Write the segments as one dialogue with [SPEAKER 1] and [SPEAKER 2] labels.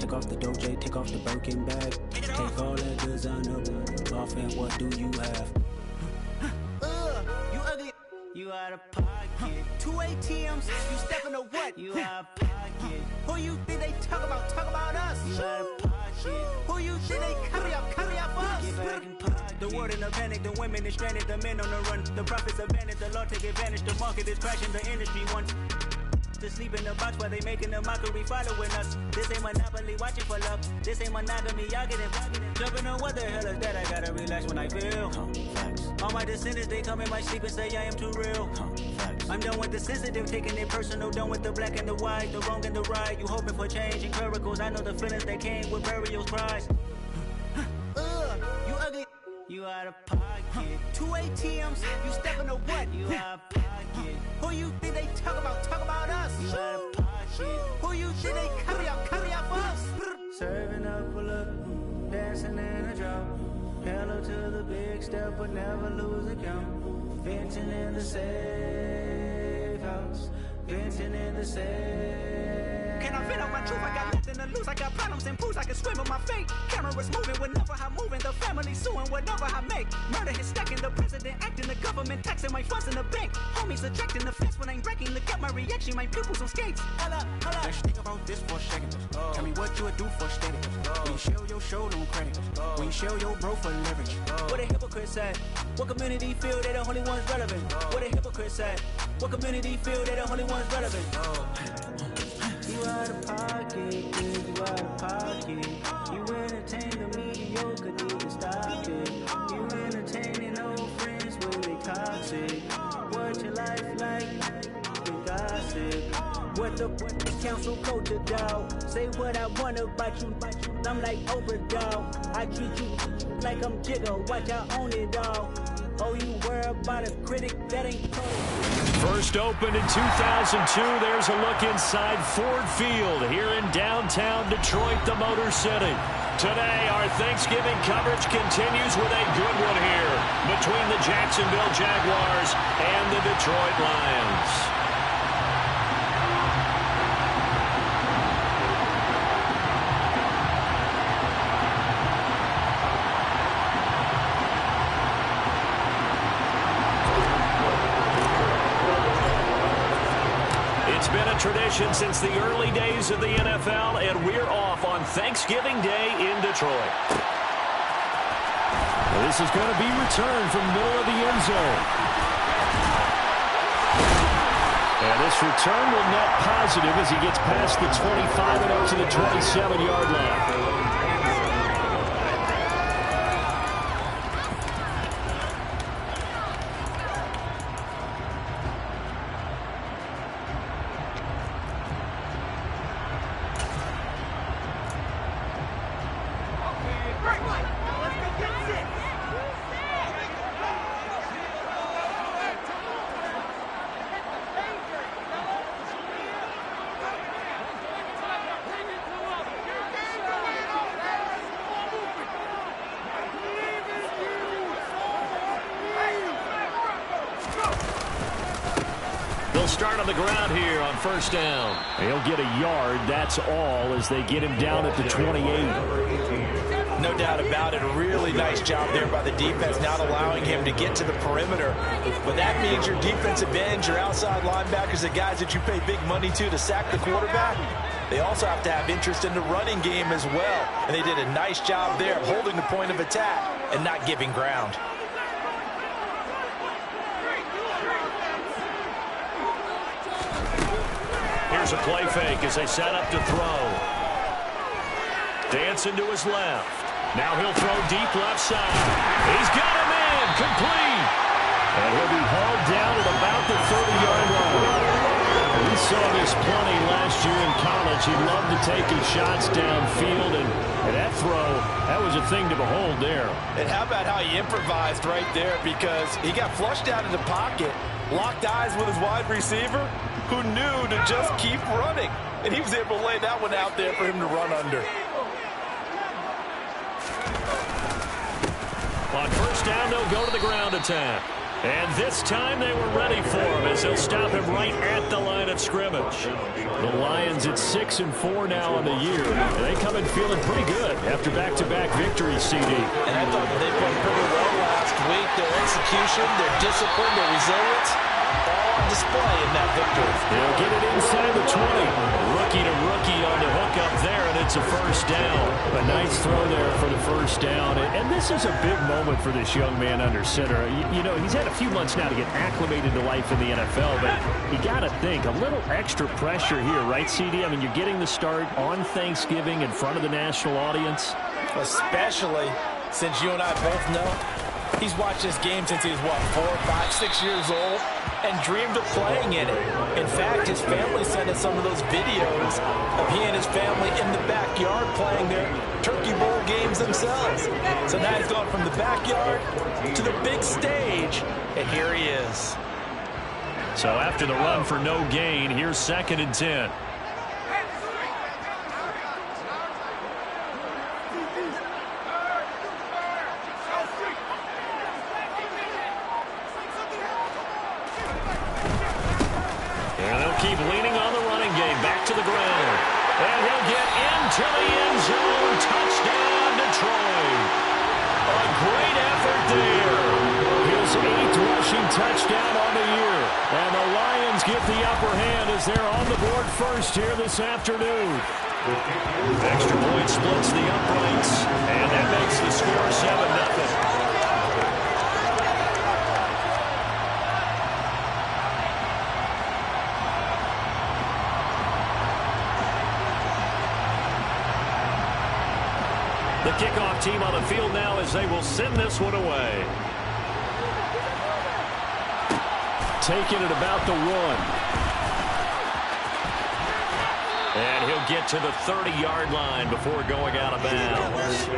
[SPEAKER 1] Take off the Doja, take off the Birkin bag. Take all that designer off and what do you have?
[SPEAKER 2] You ugly. You out of pocket. 2 ATMs, you stepping to what? You out of pocket. Who you think they talk about? Talk about us. You out of pocket. Who you think they carry up us? Get back in pocket. The world in a panic, the women is stranded, the men on the run. The profits abandoned, the law take advantage. The market is crashing, the industry wants to sleep in the box while they making a mockery following us. This ain't Monopoly, watching for love. This ain't monogamy, y'all getting jumping on what the hell is that? I gotta relax when I feel. All my descendants, they come in my sleep and say I am too real. I'm done with the sensitive, taking it personal. Done with the black and the white, the wrong and the right. You hoping for change and miracles. I know the feelings that came with burial cries. You ugly. You out of pocket. 2 ATMs, you stepping to what? You out of pocket. Who you think they talk about? Talk about us. You out of pocket. Who you think they carry up us? Serving up a look, dancing in a drop. Hello to the big step, but never lose a count. Venting in the safe house. Venting in the safe. Can I vent out my truth? I got nothing to lose. I got problems and pools. I can swim with my fate. Cameras moving whenever I'm moving. The family suing whatever I make. Murder is stacking. The president acting. The government taxing my funds in the bank. Homies ejecting the fence when I'm breaking. Look at my reaction. My pupils on skates. Hold up.
[SPEAKER 1] Let's think about this for a second. Tell me what you would do for status. When you show your show, no credit. When you show your bro for leverage.
[SPEAKER 2] What a hypocrite said. What community feel they the only ones relevant? What a hypocrite said. What community feel they the only ones relevant? You out of pocket, kid, you out of pocket. You entertain the mediocre, need to stop it. You entertaining old friends when they toxic. What your life like? You gossip. What the council code to doubt? Say what I want about you. I'm like overdog. I treat you like I'm Jigga. Watch I own it all. Oh, you worry about a critic that ain't cold.
[SPEAKER 3] First opened in 2002. There's a look inside Ford Field here in downtown Detroit, the Motor City. Today, our Thanksgiving coverage continues with a good one here between the Jacksonville Jaguars and the Detroit Lions. Tradition since the early days of the NFL, and we're off on Thanksgiving Day in Detroit. This is going to be returned from the middle of the end zone. And this return will net positive as he gets past the 25 and up to the 27-yard line. They'll start on the ground here on first down. He'll get a yard, that's all, as they get him down at the 28.
[SPEAKER 4] No doubt about it. A really nice job there by the defense, not allowing him to get to the perimeter. But that means your defensive ends, your outside linebackers, the guys that you pay big money to sack the quarterback, they also have to have interest in the running game as well. And they did a nice job there of holding the point of attack and not giving ground.
[SPEAKER 3] Here's a play fake as they set up to throw. Dancing to his left. Now he'll throw deep left side. He's got him in. Complete. And he'll be hauled down at about the 30-yard line. We saw this plenty last year in college. He loved to take his shots downfield, and that throw, that was a thing to behold there.
[SPEAKER 4] And how about how he improvised right there, because he got flushed out of the pocket, locked eyes with his wide receiver, who knew to just keep running. And he was able to lay that one out there for him to run under.
[SPEAKER 3] On first down, they'll go to the ground attack. And this time they were ready for him as they'll stop him right at the line of scrimmage. The Lions at 6-4 now on the year. And they come in feeling pretty good after back-to-back victories, CD.
[SPEAKER 4] And I thought they played pretty well last week. Their execution, their discipline, their resilience, all on display in that victory.
[SPEAKER 3] They'll get it inside the 20. Rookie to rookie on the hook up there, and it's a first down. A nice throw there for the first down. And this is a big moment for this young man under center. You know, he's had a few months now to get acclimated to life in the NFL, but you got to think, a little extra pressure here, right, CD? I mean, you're getting the start on Thanksgiving in front of the national audience.
[SPEAKER 4] Especially since you and I both know he's watched this game since he was, what, 4, 5, 6 years old, and dreamed of playing in it. In fact, his family sent us some of those videos of he and his family in the backyard playing their Turkey Bowl games themselves. So now he's gone from the backyard to the big stage, and here he is.
[SPEAKER 3] So after the run for no gain, here's 2nd and 10. Keep leaning on the running game. Back to the ground. And he'll get into the end zone. Touchdown, Detroit. A great effort there. His 8th rushing touchdown on the year. And the Lions get the upper hand as they're on the board first here this afternoon. Extra point splits the uprights. And that makes the score 7-0. The kickoff team on the field now as they will send this one away. Taking it about the 1. And he'll get to the 30-yard line before going out of bounds.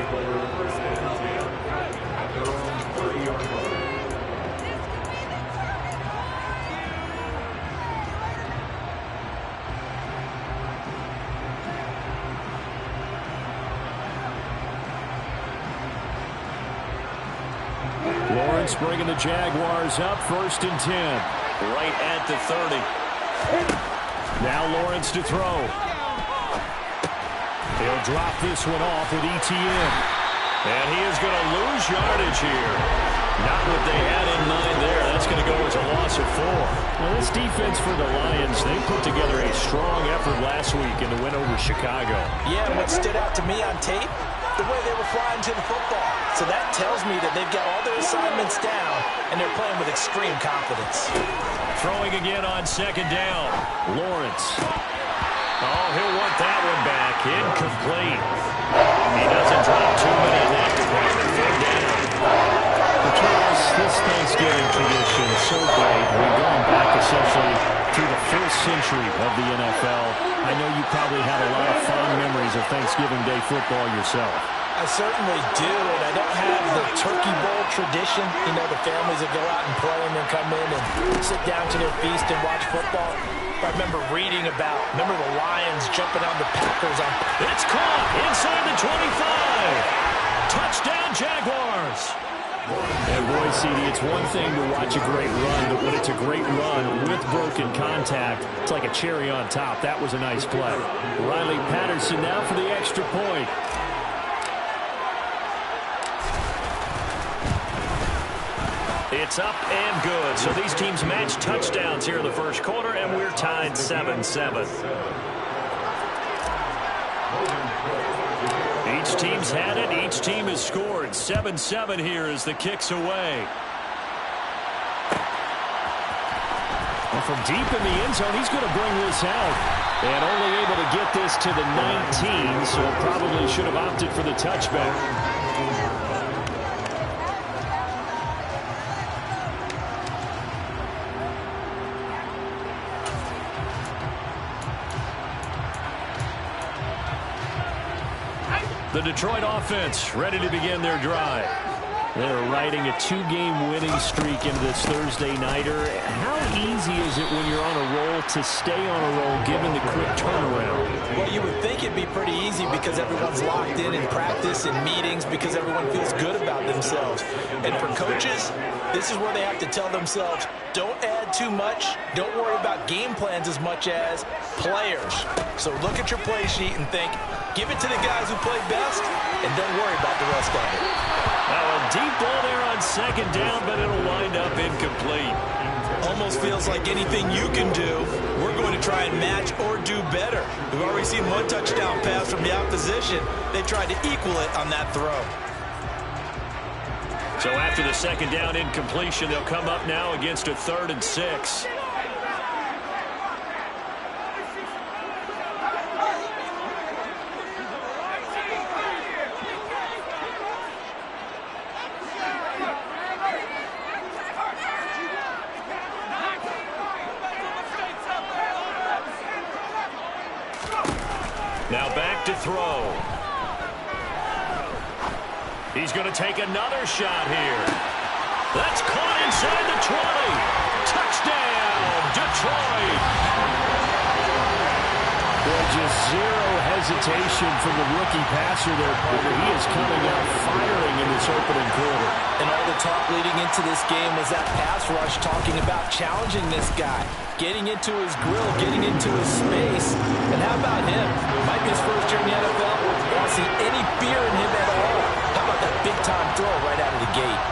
[SPEAKER 3] Lawrence bringing the Jaguars up, 1st and 10. Right at the 30. Now Lawrence to throw. He'll drop this one off with ETN. And he is going to lose yardage here. Not what they had in mind there. That's going to go as a loss of 4. Well, this defense for the Lions, they put together a strong effort last week in the win over Chicago.
[SPEAKER 4] Yeah, what stood out to me on tape, the way they were flying to the football. So that tells me that they've got all their assignments down, and they're playing with extreme confidence.
[SPEAKER 3] Throwing again on 2nd down. Lawrence. Oh, he'll want that one back. Incomplete. He doesn't drop too many in that department. 3rd down. This Thanksgiving tradition is so great. We're going back essentially to the 1st century of the NFL. I know you probably have a lot of fond memories of Thanksgiving Day football yourself.
[SPEAKER 4] I certainly do, and I don't have the Turkey Bowl tradition. You know, the families that go out and play and then come in and sit down to their feast and watch football. I remember reading about, remember the Lions jumping on the Packers on.
[SPEAKER 3] It's caught inside the 25. Touchdown, Jaguars. And boy, CD, it's one thing to watch a great run, but when it's a great run with broken contact, it's like a cherry on top. That was a nice play. Riley Patterson now for the extra point. It's up and good. So these teams match touchdowns here in the 1st quarter, and we're tied 7-7. Each team's had it. Each team has scored. 7-7 here as the kick's away. And from deep in the end zone, he's going to bring this out. And only able to get this to the 19, so probably should have opted for the touchback. The Detroit offense ready to begin their drive. They're riding a 2-game winning streak into this Thursday nighter. How easy is it when you're on a roll to stay on a roll given the quick turnaround?
[SPEAKER 4] Well, you would think it'd be pretty easy because everyone's locked in practice and meetings because everyone feels good about themselves. And for coaches, this is where they have to tell themselves, don't add too much. Don't worry about game plans as much as players. So look at your play sheet and think, give it to the guys who play best and don't worry about the rest of it.
[SPEAKER 3] Now a deep ball there on second down, but it'll wind up incomplete.
[SPEAKER 4] Almost feels like anything you can do, we're going to try and match or do better. We've already seen one touchdown pass from the opposition. They tried to equal it on that throw.
[SPEAKER 3] So after the second down incompletion, they'll come up now against a 3rd and 6. Now back to throw. He's going to take another shot here. That's caught inside the 20. Touchdown, Detroit. Well, just zero hesitation from the rookie passer there, Porter. He is coming out firing in this opening quarter.
[SPEAKER 4] And all the talk leading into this game was that pass rush talking about challenging this guy, getting into his grill, getting into his space. And how about him? Might be his first year in the NFL. I don't see any fear in him at all. How about that big-time throw right out of the gate?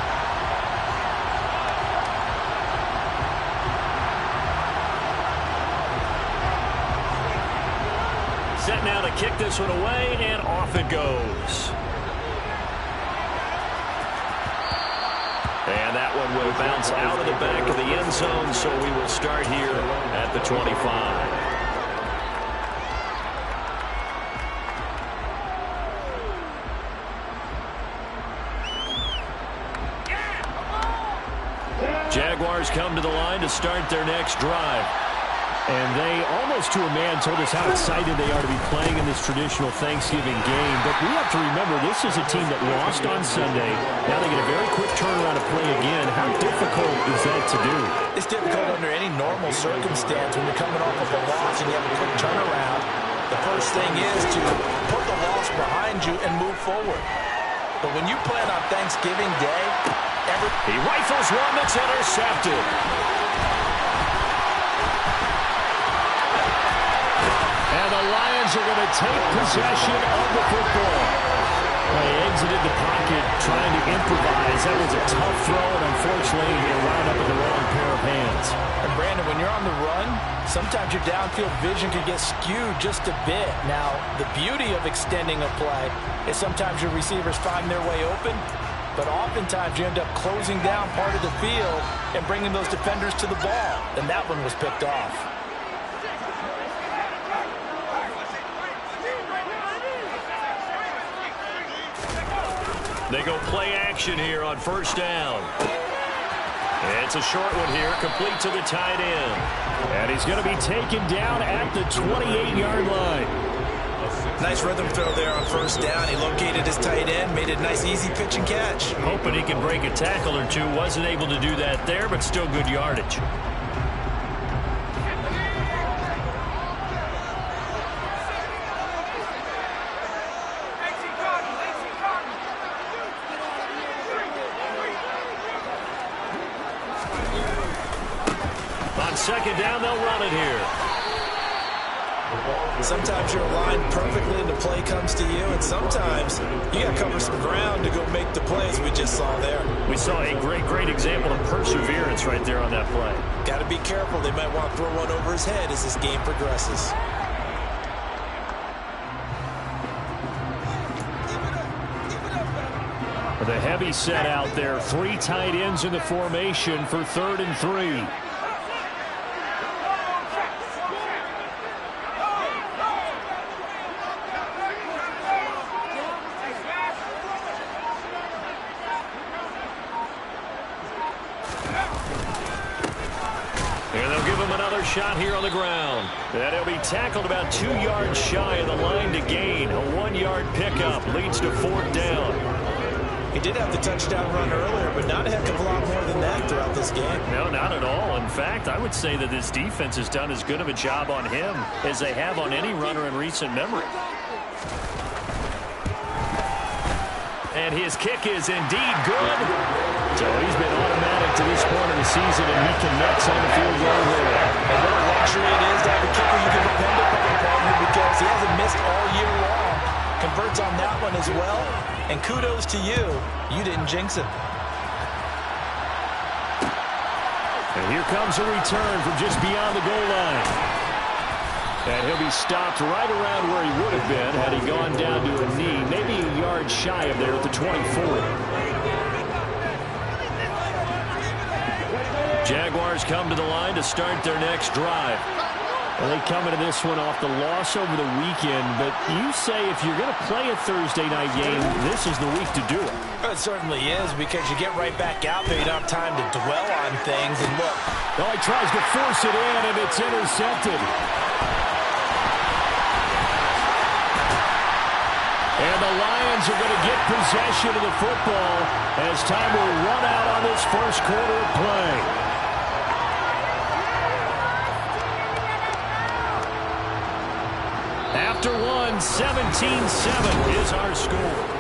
[SPEAKER 3] Set now to kick this one away, and off it goes. And that one will bounce out of the back of the end zone, so we will start here at the 25. Jaguars come to the line to start their next drive. And they, almost to a man, told us how excited they are to be playing in this traditional Thanksgiving game. But we have to remember, this is a team that lost on Sunday. Now they get a very quick turnaround to play again. How difficult is that to do?
[SPEAKER 4] It's difficult under any normal circumstance when you're coming off of a loss and you have a quick turnaround. The first thing is to put the loss behind you and move forward. But when you plan on Thanksgiving Day,
[SPEAKER 3] he rifles one that's intercepted. And the Lions are going to take possession of the football. They exited the pocket trying to improvise. That was a tough throw, and unfortunately, he wound up in the wrong pair of hands.
[SPEAKER 4] And Brandon, when you're on the run, sometimes your downfield vision can get skewed just a bit. Now, the beauty of extending a play is sometimes your receivers find their way open, but oftentimes you end up closing down part of the field and bringing those defenders to the ball. And that one was picked off.
[SPEAKER 3] They go play action here on first down. It's a short one here, complete to the tight end. And he's going to be taken down at the 28-yard line.
[SPEAKER 4] Nice rhythm throw there on first down. He located his tight end, made a nice easy pitch and catch.
[SPEAKER 3] Hoping he can break a tackle or two. Wasn't able to do that there, but still good yardage. On second down, they'll run it here.
[SPEAKER 4] Sometimes you're aligned perfectly and the play comes to you, and sometimes you got to cover some ground to go make the plays we just saw there.
[SPEAKER 3] We saw a great example of perseverance right there on that play.
[SPEAKER 4] Got to be careful. They might want to throw one over his head as this game progresses.
[SPEAKER 3] The heavy set out there. 3 tight ends in the formation for 3rd and 3. And they'll give him another shot here on the ground. And he'll be tackled about 2 yards shy of the line to gain. A 1-yard pickup leads to 4th down.
[SPEAKER 4] He He did have the touchdown run earlier, but not a heck of a lot more than that throughout this game.
[SPEAKER 3] No, not at all. In fact, I would say that this defense has done as good of a job on him as they have on any runner in recent memory. And his kick is indeed good. So he's been automatic to this point of the season, and he connects on the field goal there.
[SPEAKER 4] And what a luxury it is to have a kicker you can depend upon, partner, because he hasn't missed all year long. Converts on that one as well. And kudos to you. You didn't jinx it.
[SPEAKER 3] And here comes a return from just beyond the goal line. And he'll be stopped right around where he would have been had he gone down to a knee, maybe a yard shy of there at the 24. Jaguars come to the line to start their next drive. Well, they come into this one off the loss over the weekend, but you say if you're going to play a Thursday night game, this is the week to do it.
[SPEAKER 4] It certainly is, because you get right back out there. You don't have time to dwell on things. And look.
[SPEAKER 3] Oh, he tries to force it in, and it's intercepted. And the Lions are going to get possession of the football as time will run out on this first quarter of play. After one, 17-7 is our score.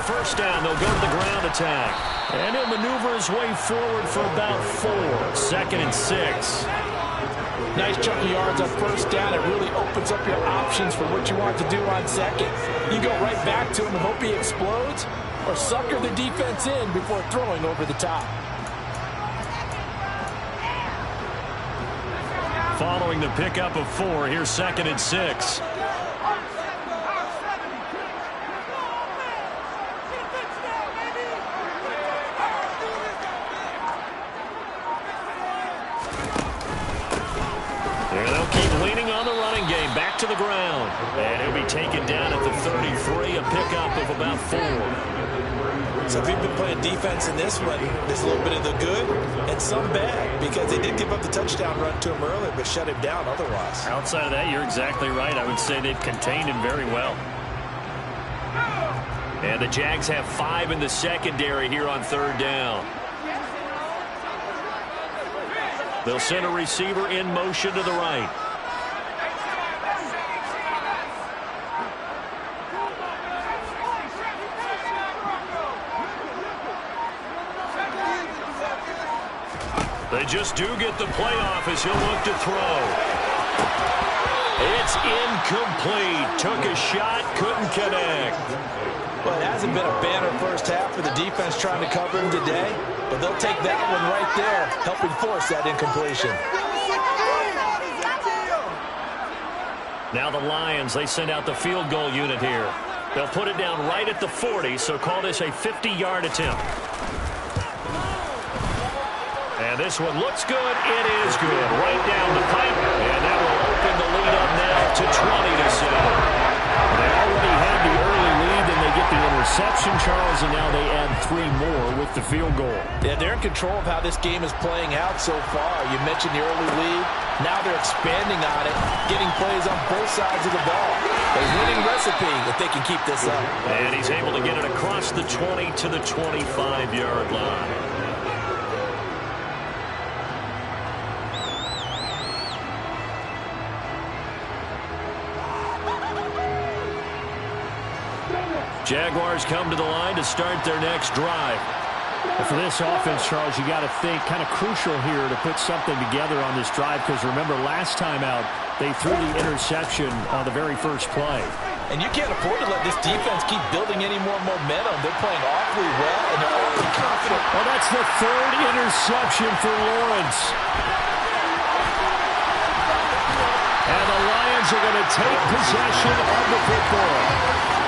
[SPEAKER 3] First down, they'll go to the ground attack. And he'll maneuver his way forward for about 4. 2nd and 6.
[SPEAKER 4] Nice chunk of yards on first down. It really opens up your options for what you want to do on second. You go right back to him and hope he explodes, or sucker the defense in before throwing over the top.
[SPEAKER 3] Following the pickup of 4, here's 2nd and 6. Back to the ground. And he'll be taken down at the 33, a pickup of about 4.
[SPEAKER 4] So if you've been playing defense in this one, there's a little bit of the good and some bad, because they did give up the touchdown run to him earlier, but shut him down otherwise.
[SPEAKER 3] Outside of that, you're exactly right. I would say they've contained him very well. And the Jags have 5 in the secondary here on 3rd down. They'll send a receiver in motion to the right. They just do get the playoff as he'll look to throw. It's incomplete. Took a shot, couldn't connect.
[SPEAKER 4] Well, it hasn't been a banner first half for the defense trying to cover him today, but they'll take that one right there, helping force that incompletion.
[SPEAKER 3] Now the Lions, they send out the field goal unit here. They'll put it down right at the 40, so call this a 50-yard attempt. And this one looks good. It is good. Right down the pipe. And that will open the lead up now to 20-7. They already had the early lead, then they get the interception, Charles, and now they add 3 more with the field goal.
[SPEAKER 4] Yeah, they're in control of how this game is playing out so far. You mentioned the early lead. Now they're expanding on it, getting plays on both sides of the ball. A winning recipe if they can keep this up.
[SPEAKER 3] And he's able to get it across the 20 to the 25-yard line. Jaguars come to the line to start their next drive. And for this offense, Charles, you got to think kind of crucial here to put something together on this drive, because remember last time out they threw the interception on the very first play.
[SPEAKER 4] And you can't afford to let this defense keep building any more momentum. They're playing awfully well, and they're awfully confident.
[SPEAKER 3] Well, that's the 3rd interception for Lawrence. And the Lions are going to take possession of the football.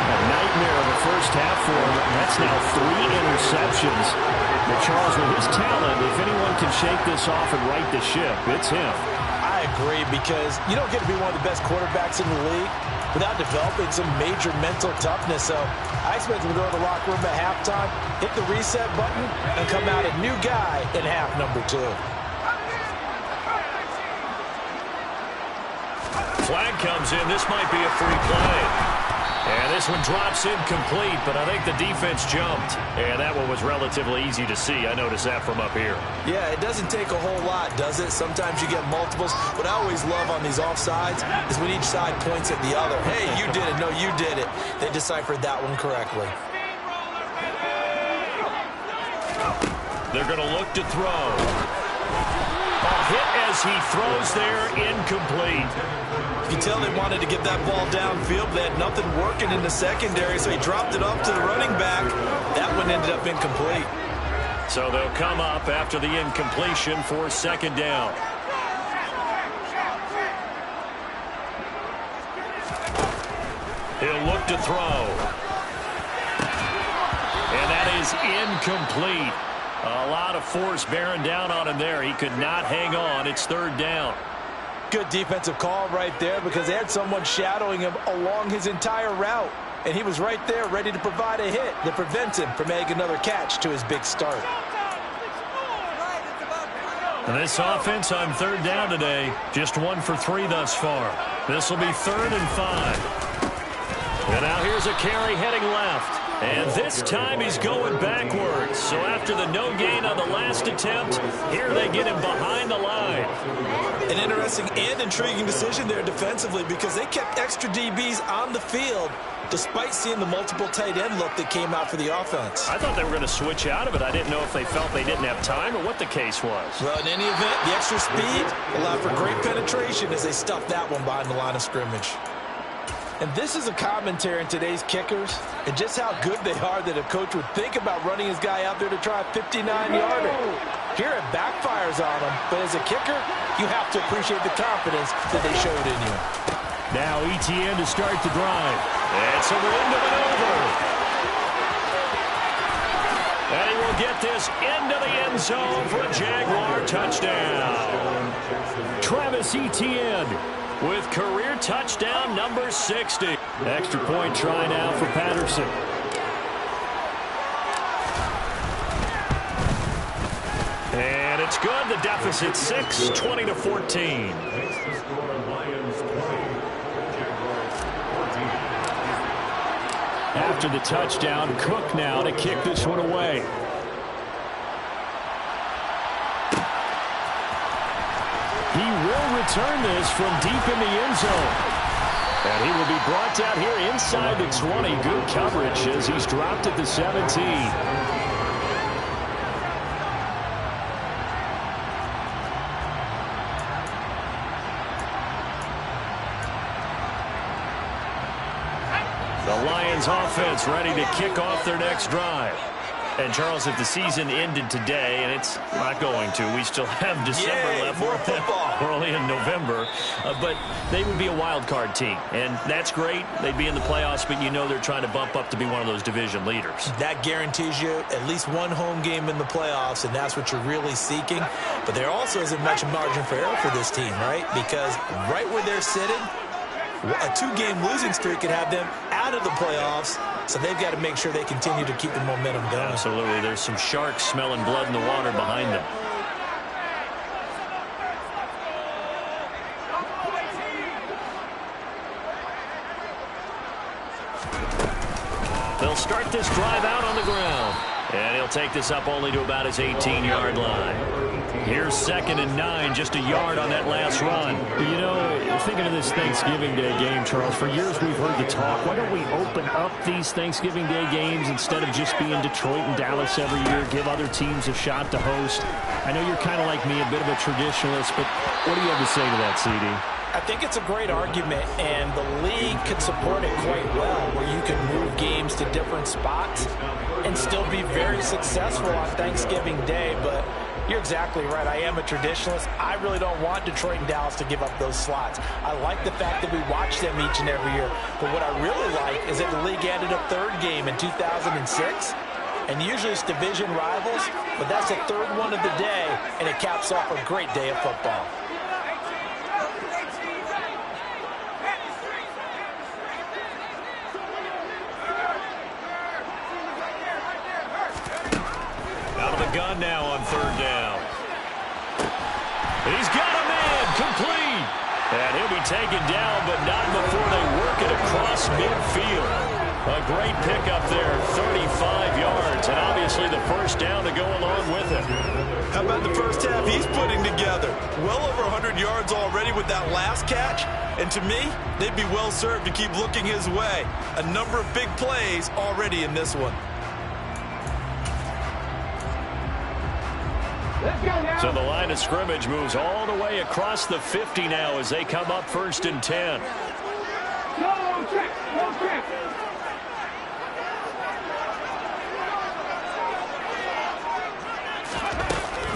[SPEAKER 3] A nightmare of a first first half for him. That's now 3 interceptions. But Charles, with his talent, if anyone can shake this off and right the ship, it's him.
[SPEAKER 4] I agree, because you don't get to be one of the best quarterbacks in the league without developing some major mental toughness. So I expect him to go to the locker room at halftime, hit the reset button, and come out a new guy in half number 2.
[SPEAKER 3] Flag comes in. This might be a free play. And this one drops incomplete, but I think the defense jumped. And that one was relatively easy to see. I noticed that from up here.
[SPEAKER 4] Yeah, it doesn't take a whole lot, does it? Sometimes you get multiples. What I always love on these offsides is when each side points at the other. Hey, you did it. No, you did it. They deciphered that one correctly.
[SPEAKER 3] They're going to look to throw. A hit as he throws there, incomplete.
[SPEAKER 4] You can tell they wanted to get that ball downfield. They had nothing working in the secondary, so he dropped it off to the running back. That one ended up incomplete.
[SPEAKER 3] So they'll come up after the incompletion for second down. He'll look to throw. And that is incomplete. A lot of force bearing down on him there. He could not hang on. It's third down.
[SPEAKER 4] Good defensive call right there, because they had someone shadowing him along his entire route. And he was right there ready to provide a hit that prevents him from making another catch to his big start.
[SPEAKER 3] And this offense on third down today, just 1 for 3 thus far. This will be 3rd and 5. And now here's a carry heading left. And this time he's going backwards. So after the no gain on the last attempt, here they get him behind the line.
[SPEAKER 4] An interesting and intriguing decision there defensively, because they kept extra DBs on the field despite seeing the multiple tight end look that came out for the offense.
[SPEAKER 3] I thought they were going to switch out of it. I didn't know if they felt they didn't have time or what the case was.
[SPEAKER 4] Well, in any event, the extra speed allowed for great penetration as they stuffed that one behind the line of scrimmage. And this is a commentary on today's kickers and just how good they are that a coach would think about running his guy out there to try a 59-yarder. Here it backfires on him, but as a kicker, you have to appreciate the confidence that they showed in you.
[SPEAKER 3] Now ETN to start the drive. It's a window and over. And he will get this into the end zone for a Jaguar touchdown. Travis Etienne with career touchdown number 60. Extra point try now for Patterson. And it's good. The deficit 6, 20-14. After the touchdown, Cook now to kick this one away. He will return this from deep in the end zone. And he will be brought down here inside the 20. Good coverage as he's dropped at the 17. The Lions offense ready to kick off their next drive. And, Charles, if the season ended today, and it's not going to, we still have December left.
[SPEAKER 4] More football.
[SPEAKER 3] We're only in November. But they would be a wild card team. And that's great. They'd be in the playoffs, but you know they're trying to bump up to be one of those division leaders.
[SPEAKER 4] That guarantees you at least one home game in the playoffs, and that's what you're really seeking. But there also isn't much margin for error for this team, right? Because right where they're sitting, a 2-game losing streak could have them out of the playoffs, so they've got to make sure they continue to keep the momentum going.
[SPEAKER 3] Absolutely. There's some sharks smelling blood in the water behind them. They'll start this drive out on the ground. And he'll take this up only to about his 18-yard line. Here's 2nd and 9, just a yard on that last run. You know, thinking of this Thanksgiving Day game, Charles, for years we've heard the talk, why don't we open up these Thanksgiving Day games instead of just being Detroit and Dallas every year, give other teams a shot to host? I know you're kind of like me, a bit of a traditionalist, but what do you have to say to that, CD?
[SPEAKER 4] I think it's a great argument, and the league could support it quite well, where you can move games to different spots and still be very successful on Thanksgiving Day. But you're exactly right. I am a traditionalist. I really don't want Detroit and Dallas to give up those slots. I like the fact that we watch them each and every year. But what I really like is that the league added a third game in 2006. And usually it's division rivals, but that's the third one of the day, and it caps off a great day of football.
[SPEAKER 3] Out of the gun now on third down. He's got a man complete. And he'll be taken down, but not before they work it across midfield. A great pickup there, 35 yards, and obviously the first down to go along with it.
[SPEAKER 4] How about the first half he's putting together? Well over 100 yards already with that last catch. And to me, they'd be well served to keep looking his way. A number of big plays already in this one.
[SPEAKER 3] So the line of scrimmage moves all the way across the 50 now as they come up 1st and 10.
[SPEAKER 5] No check.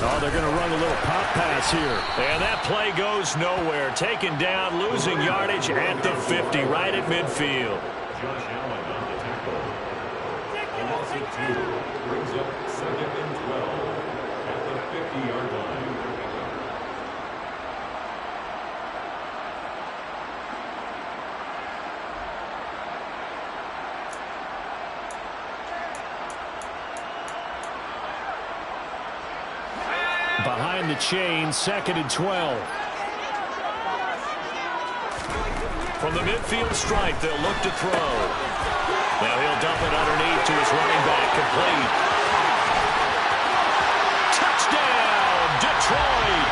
[SPEAKER 3] Oh, they're going to run a little pop pass here. And that play goes nowhere. Taken down, losing yardage at the 50, right at midfield.
[SPEAKER 6] Josh Allen on the tackle. A loss of 2 brings up 2nd and 12 at the 50-yard line.
[SPEAKER 3] Behind the chain, 2nd and 12. From the midfield stripe, they'll look to throw. Now he'll dump it underneath to his running back, complete. Touchdown, Detroit!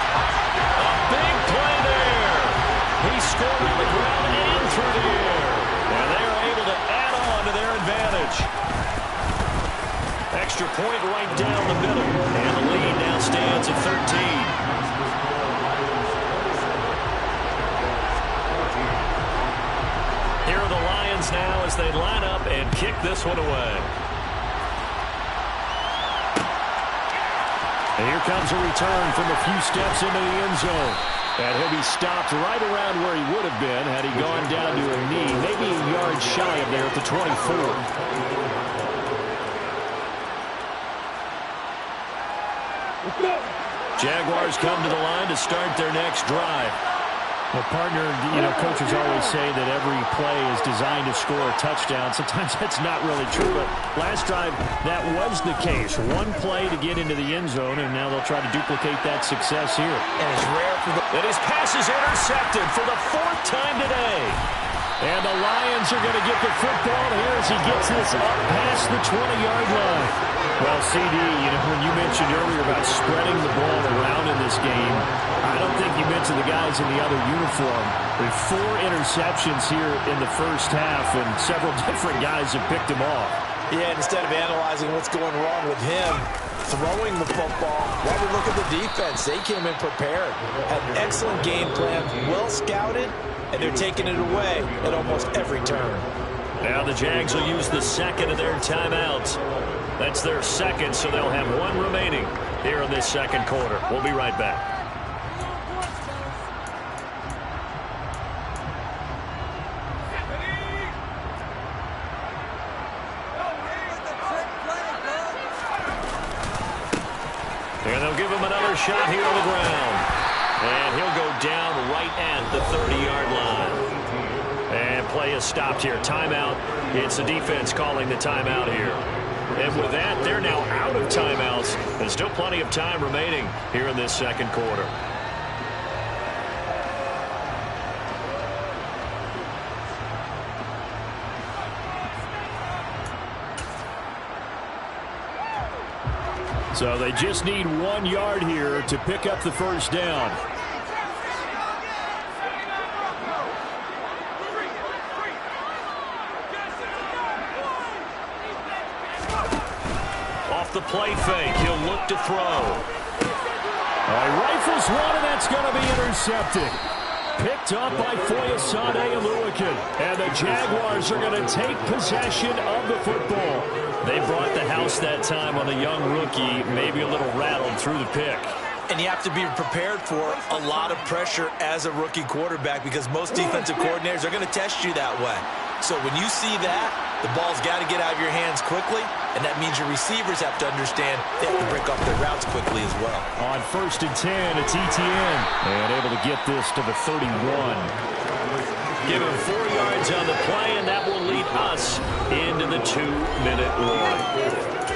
[SPEAKER 3] A big play there. He scored on the ground and through the air. And they are able to add on to their advantage. Extra point right down the middle. And the lead now stands at 13. Here are the Lions now as they line up and kick this one away. And here comes a return from a few steps into the end zone. And he'll be stopped right around where he would have been had he gone down to a knee, maybe a yard shy of there at the 24. Jaguars come to the line to start their next drive.
[SPEAKER 7] Well, partner, coaches always say that every play is designed to score a touchdown. Sometimes that's not really true, but last drive, that was the case. One play to get into the end zone, and now they'll try to duplicate that success here.
[SPEAKER 4] And it's rare for
[SPEAKER 3] And his pass is intercepted for the 4th time today. And the Lions are going to get the football here as he gets this up past the 20-yard line.
[SPEAKER 7] Well, CD, when you mentioned earlier about spreading the ball around in this game, I don't think you mentioned the guys in the other uniform. With 4 interceptions here in the first half, and several different guys have picked him off.
[SPEAKER 4] Yeah, instead of analyzing what's going wrong with him throwing the football, why we look at the defense. They came in prepared, had an excellent game plan, well scouted, and they're taking it away at almost every turn.
[SPEAKER 3] Now the Jags will use the second of their timeouts. That's their second, so they'll have 1 remaining here in this second quarter. We'll be right back. And they'll give him another shot here on the ground. And he'll go down right at the 30-yard line. And play is stopped here. Timeout. It's the defense calling the timeout here. And with that, they're now out of timeouts. There's still plenty of time remaining here in this second quarter.
[SPEAKER 7] So they just need 1 yard here to pick up the first down.
[SPEAKER 3] Off the play fake, he'll look to throw.
[SPEAKER 7] He rifles one, and that's going to be intercepted. picked up by Foyesade Aluakin. And the Jaguars are going to take possession of the football. They brought the house that time on the young rookie, maybe a little rattled through the pick.
[SPEAKER 4] And you have to be prepared for a lot of pressure as a rookie quarterback because most defensive coordinators are going to test you that way. So when you see that, the ball's got to get out of your hands quickly, and that means your receivers have to understand they have to break off their routes quickly as well.
[SPEAKER 7] On 1st and 10, it's Etienne. And able to get this to the 31. Give him 4 yards on the play, and that will lead us into the 2-minute warning.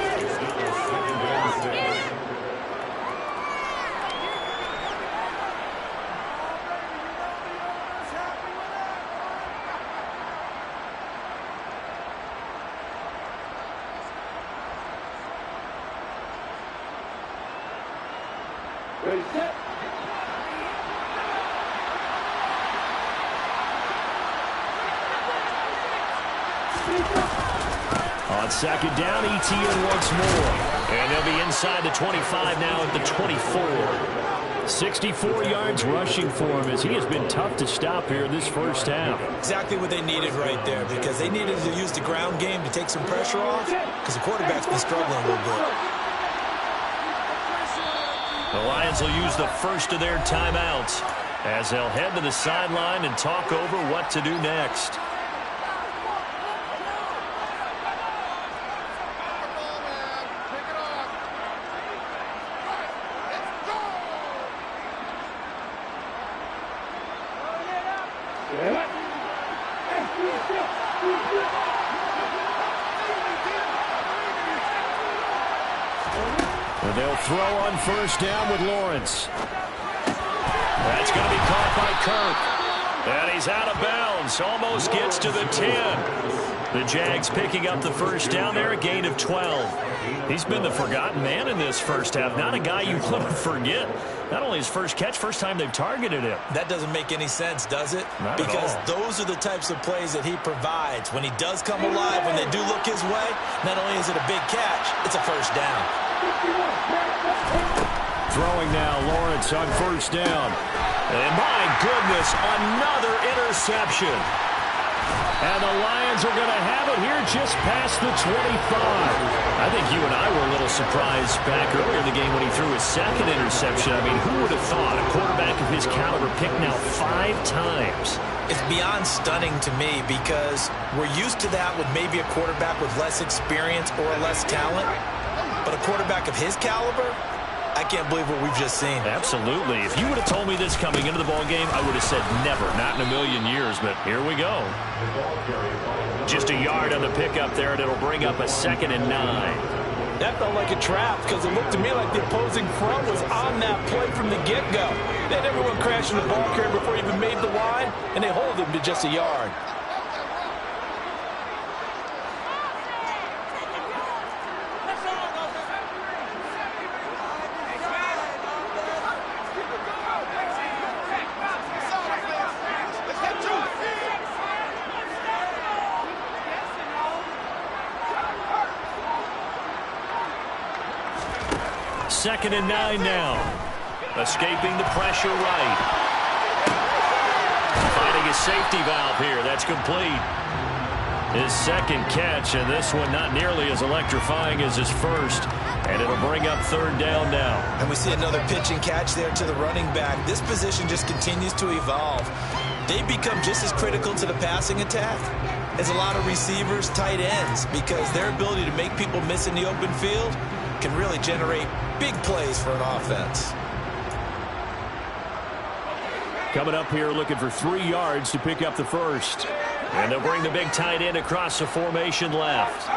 [SPEAKER 5] Ready, set.
[SPEAKER 7] On 2nd down, Etienne once more. And they'll be inside the 25 now at the 24. 64 yards rushing for him as he has been tough to stop here this first half.
[SPEAKER 4] Exactly what they needed right there because they needed to use the ground game to take some pressure off because the quarterback's been struggling a little bit.
[SPEAKER 7] The Lions will use the first of their timeouts as they'll head to the sideline and talk over what to do next. And they'll throw on 1st down with Lawrence. That's going to be caught by Kirk. And he's out of bounds. Almost gets to the 10. The Jags picking up the 1st down there, a gain of 12. He's been the forgotten man in this first half. Not a guy you want to forget. Not only his first catch, first time they've targeted him.
[SPEAKER 4] That doesn't make any sense, does it?
[SPEAKER 7] Not
[SPEAKER 4] because
[SPEAKER 7] at all.
[SPEAKER 4] those are the types of plays that he provides. When he does come alive, when they do look his way, not only is it a big catch, it's a 1st down.
[SPEAKER 7] Throwing now, Lawrence on 1st down. And my goodness, another interception. And the Lions are going to have it here just past the 25. I think you and I were a little surprised back earlier in the game when he threw his 2nd interception. I mean, who would have thought a quarterback of his caliber picked now 5 times?
[SPEAKER 4] It's beyond stunning to me because we're used to that with maybe a quarterback with less experience or less talent. But a quarterback of his caliber, I can't believe what we've just seen.
[SPEAKER 7] Absolutely. If you would have told me this coming into the ball game, I would have said never, not in a million years. But here we go. Just a yard on the pickup there, and it'll bring up a 2nd and 9.
[SPEAKER 8] That felt like a trap because it looked to me like the opposing front was on that play from the get-go. They had everyone crashing the ball carrier before he even made the line, and they hold him to just a yard.
[SPEAKER 7] Second and 9 now. Escaping the pressure right. Finding a safety valve here. That's complete. His 2nd catch, and this one not nearly as electrifying as his first. And it'll bring up 3rd down now.
[SPEAKER 4] And we see another pitch and catch there to the running back. This position just continues to evolve. They become just as critical to the passing attack as a lot of receivers, tight ends, because their ability to make people miss in the open field can really generate big plays for an offense.
[SPEAKER 7] Coming up here looking for 3 yards to pick up the 1st. And they'll bring the big tight end across the formation left.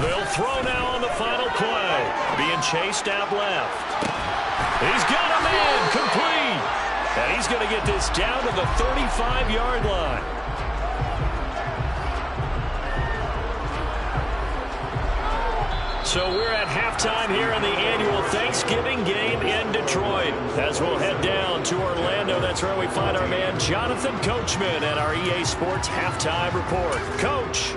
[SPEAKER 7] They'll throw now on the final play. Being chased out left. He's got a man complete. And he's going to get this down to the 35-yard line. So we're at halftime here in the annual Thanksgiving game in Detroit. As we'll head down to Orlando, that's where we find our man Jonathan Coachman at our EA Sports Halftime Report. Coach.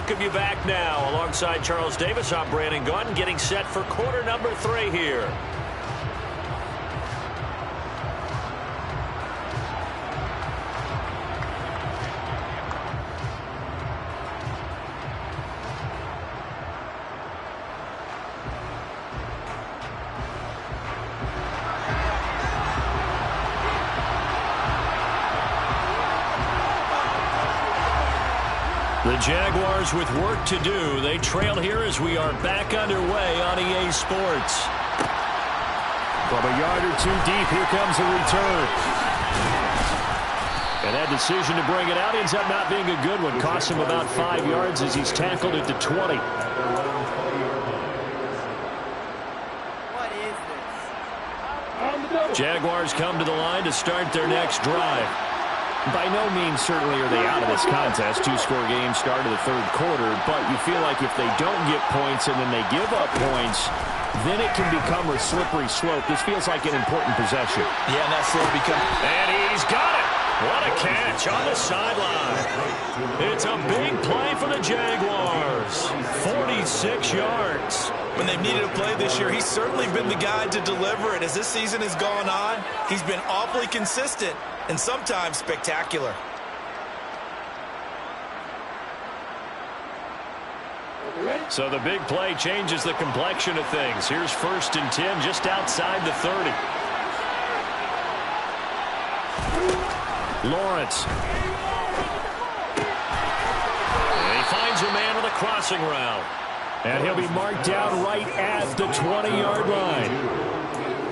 [SPEAKER 3] welcome you back now. Alongside Charles Davis, I'm Brandon Gaudin, getting set for quarter number 3 here. The Jaguars with work to do. They trail here as we are back underway on EA Sports. From a yard or 2 deep, here comes a return. And that decision to bring it out ends up not being a good one. Costs him about 5 yards as he's tackled at the 20.
[SPEAKER 2] What is this?
[SPEAKER 3] Jaguars come to the line to start their next drive. By no means certainly are they out of this contest. 2-score game start of the 3rd quarter, but you feel like if they don't get points and then they give up points, then it can become a slippery slope. This feels like an important possession.
[SPEAKER 4] Yeah, and that's slow become.
[SPEAKER 3] And he's got it. What a catch on the sideline. It's a big play for the Jaguars. 46 yards.
[SPEAKER 4] When they've needed a play this year, he's certainly been the guy to deliver it. As this season has gone on, he's been awfully consistent and sometimes spectacular.
[SPEAKER 3] So the big play changes the complexion of things. Here's 1st and 10 just outside the 30. Lawrence. And he finds a man with a crossing route. And he'll be marked down right at the 20-yard line.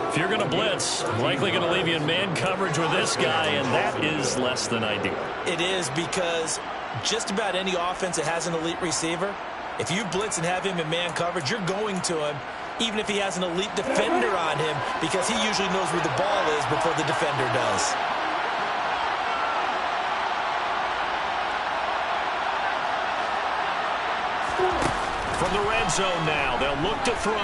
[SPEAKER 3] If you're going to blitz, likely going to leave you in man coverage with this guy, and that is less than ideal.
[SPEAKER 4] It is, because just about any offense that has an elite receiver, if you blitz and have him in man coverage, you're going to him, even if he has an elite defender on him, because he usually knows where the ball is before the defender does.
[SPEAKER 3] From the red zone now, they'll look to throw.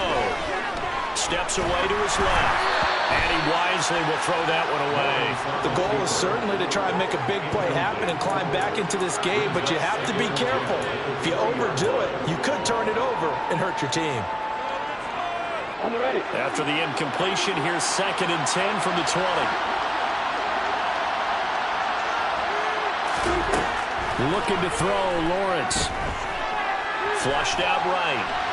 [SPEAKER 3] Steps away to his left. And he wisely will throw that one away.
[SPEAKER 4] The goal is certainly to try and make a big play happen and climb back into this game, but you have to be careful. If you overdo it, you could turn it over and hurt your team.
[SPEAKER 3] After the incompletion, here's 2nd and 10 from the 20. Looking to throw, Lawrence. Flushed out right.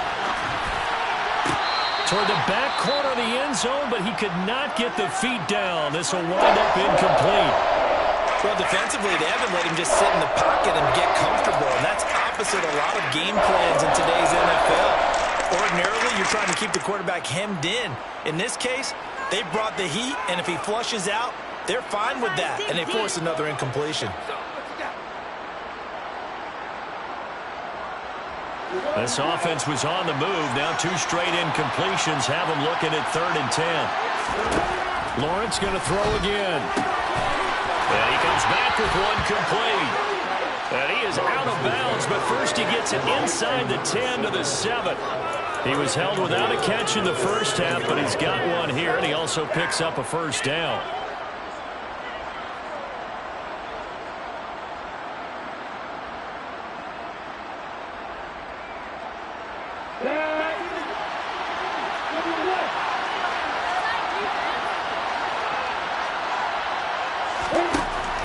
[SPEAKER 3] Toward the back corner of the end zone, but he could not get the feet down. This will wind up incomplete.
[SPEAKER 4] Well, defensively, they haven't let him just sit in the pocket and get comfortable, and that's opposite a lot of game plans in today's NFL. Ordinarily, you're trying to keep the quarterback hemmed in. In this case, they brought the heat, and if he flushes out, they're fine with that, and they force another incompletion.
[SPEAKER 3] This offense was on the move. Now 2 straight incompletions have them looking at 3rd and 10. Lawrence going to throw again. And he comes back with one complete. And he is out of bounds, but first he gets it inside the 10 to the 7. He was held without a catch in the first half, but he's got one here, and he also picks up a first down.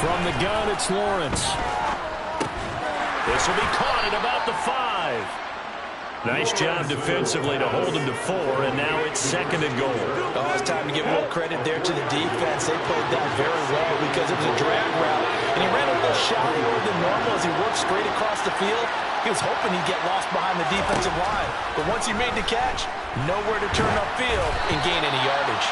[SPEAKER 3] From the gun, it's Lawrence. This will be caught at about the 5. Nice job defensively to hold him to 4, and now it's 2nd and goal.
[SPEAKER 4] Oh, it's time to give a little credit there to the defense. They played that very well because it was a drag route, and he ran a little shallower than normal as he worked straight across the field. He was hoping he'd get lost behind the defensive line, but once he made the catch, nowhere to turn upfield and gain any yardage.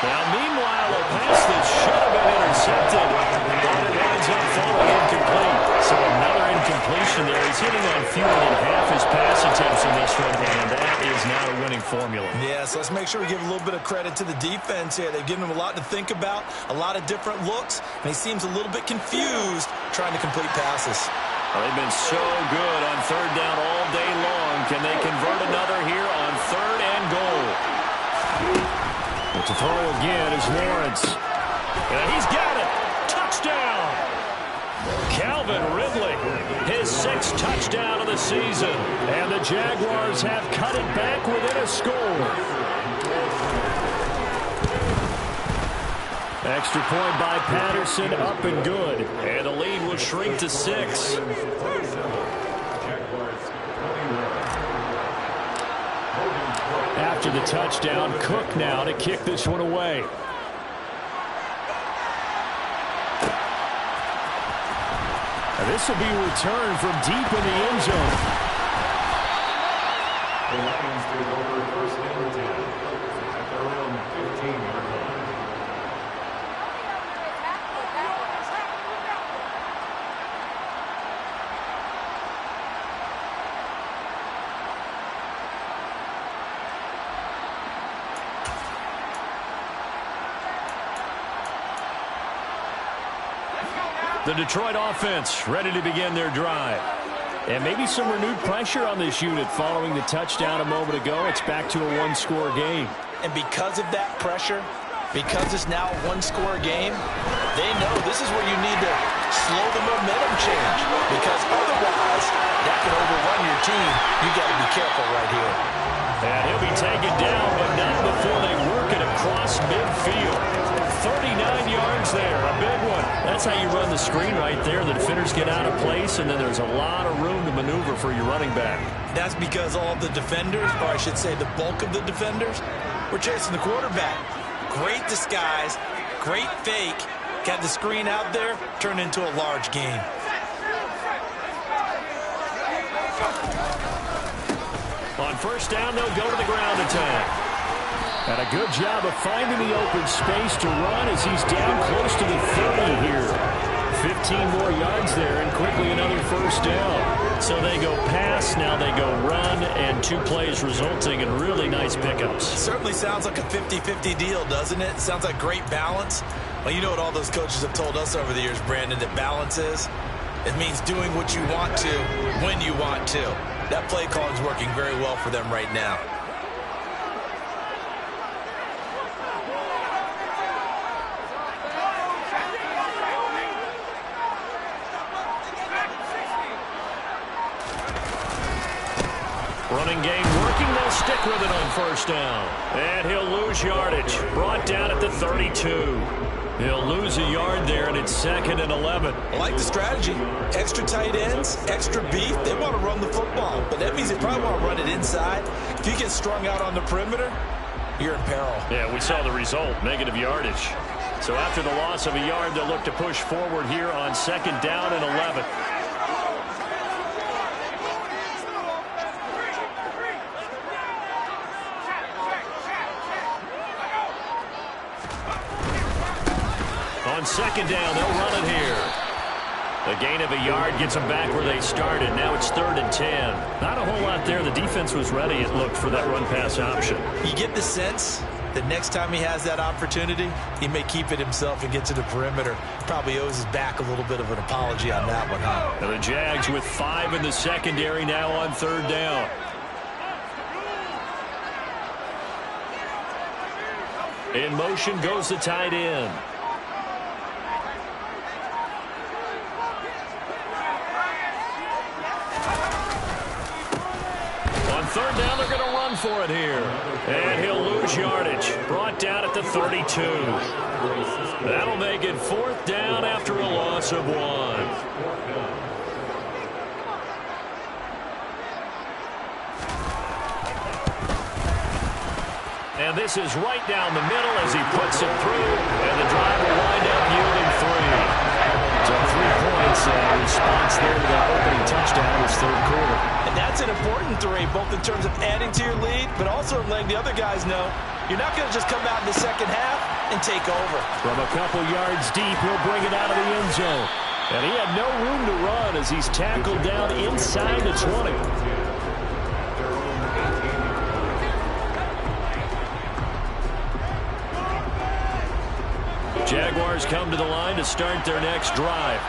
[SPEAKER 3] Now, meanwhile, a pass that should have been intercepted, but it winds up falling incomplete. So another incompletion there. He's hitting on fewer than half his pass attempts in this one, and that is not a winning formula.
[SPEAKER 4] Yeah, so let's make sure we give a little bit of credit to the defense here. They've given him a lot to think about, a lot of different looks, and he seems a little bit confused trying to complete passes.
[SPEAKER 3] Well, they've been so good on 3rd down all day long. Can they convert another here on 3rd and goal? To throw again is Lawrence. And he's got it. Touchdown. Calvin Ridley.
[SPEAKER 7] his 6th touchdown of the season. And the Jaguars have cut it back within a score. Extra point by Patterson, up and good. And the lead will shrink to 6. After the touchdown, Cook now to kick this one away. And this will be returned from deep in the end zone.
[SPEAKER 6] The Lions take over first and 10 at their own 15-yard line.
[SPEAKER 7] The Detroit offense ready to begin their drive. And maybe some renewed pressure on this unit following the touchdown a moment ago. It's back to a one-score game.
[SPEAKER 4] And because of that pressure, because it's now a one-score game, they know this is where you need to slow the momentum change. Because otherwise, that can overrun your team. You got to be careful right here.
[SPEAKER 7] And he'll be taken down, but not before they work it across midfield. 39 yards there, a big one. That's how you run the screen right there. The defenders get out of place, and then there's a lot of room to maneuver for your running back.
[SPEAKER 4] That's because all the defenders, or I should say the bulk of the defenders, were chasing the quarterback. Great disguise, great fake. Got the screen out there, turned into a large gain.
[SPEAKER 7] On first down, they'll go to the ground attack. And a good job of finding the open space to run as he's down close to the 30 here. 15 more yards there and quickly another first down. So they go pass, now they go run, and 2 plays resulting in really nice pickups.
[SPEAKER 4] Certainly sounds like a 50-50 deal, doesn't it? Sounds like great balance. Well, you know what all those coaches have told us over the years, Brandon, that balance is? It means doing what you want to when you want to. That play calling is working very well for them right now.
[SPEAKER 7] Running game working, they'll stick with it on first down. And he'll lose yardage. Brought down at the 32. He'll lose a yard there, and it's 2nd and 11.
[SPEAKER 4] I like the strategy. Extra tight ends, extra beef. They want to run the football, but that means they probably want to run it inside. If you get strung out on the perimeter, you're in peril.
[SPEAKER 7] Yeah, we saw the result, negative yardage. So after the loss of a yard, they'll look to push forward here on 2nd down and 11. On 2nd down, they'll run it here. A gain of a yard gets them back where they started. Now it's 3rd and 10. Not a whole lot there. The defense was ready, it looked, for that run-pass option.
[SPEAKER 4] You get the sense that next time he has that opportunity, he may keep it himself and get to the perimeter. Probably owes his back a little bit of an apology on that one, huh?
[SPEAKER 7] Now the Jags with 5 in the secondary now on 3rd down. In motion goes the tight end. On 3rd down, they're going to run for it here. And he'll lose yardage. Brought down at the 32. That'll make it 4th down after a loss of 1. And this is right down the middle as he puts it through. And the drive will wind up yielding 3. So 3 points response there to that opening touchdown in this 3rd quarter.
[SPEAKER 4] And that's an important 3, both in terms of adding to your lead, but also letting the other guys know you're not going to just come out in the second half and take over.
[SPEAKER 7] From a couple yards deep, he'll bring it out of the end zone. And he had no room to run as he's tackled down inside the 20. Jaguars come to the line to start their next drive.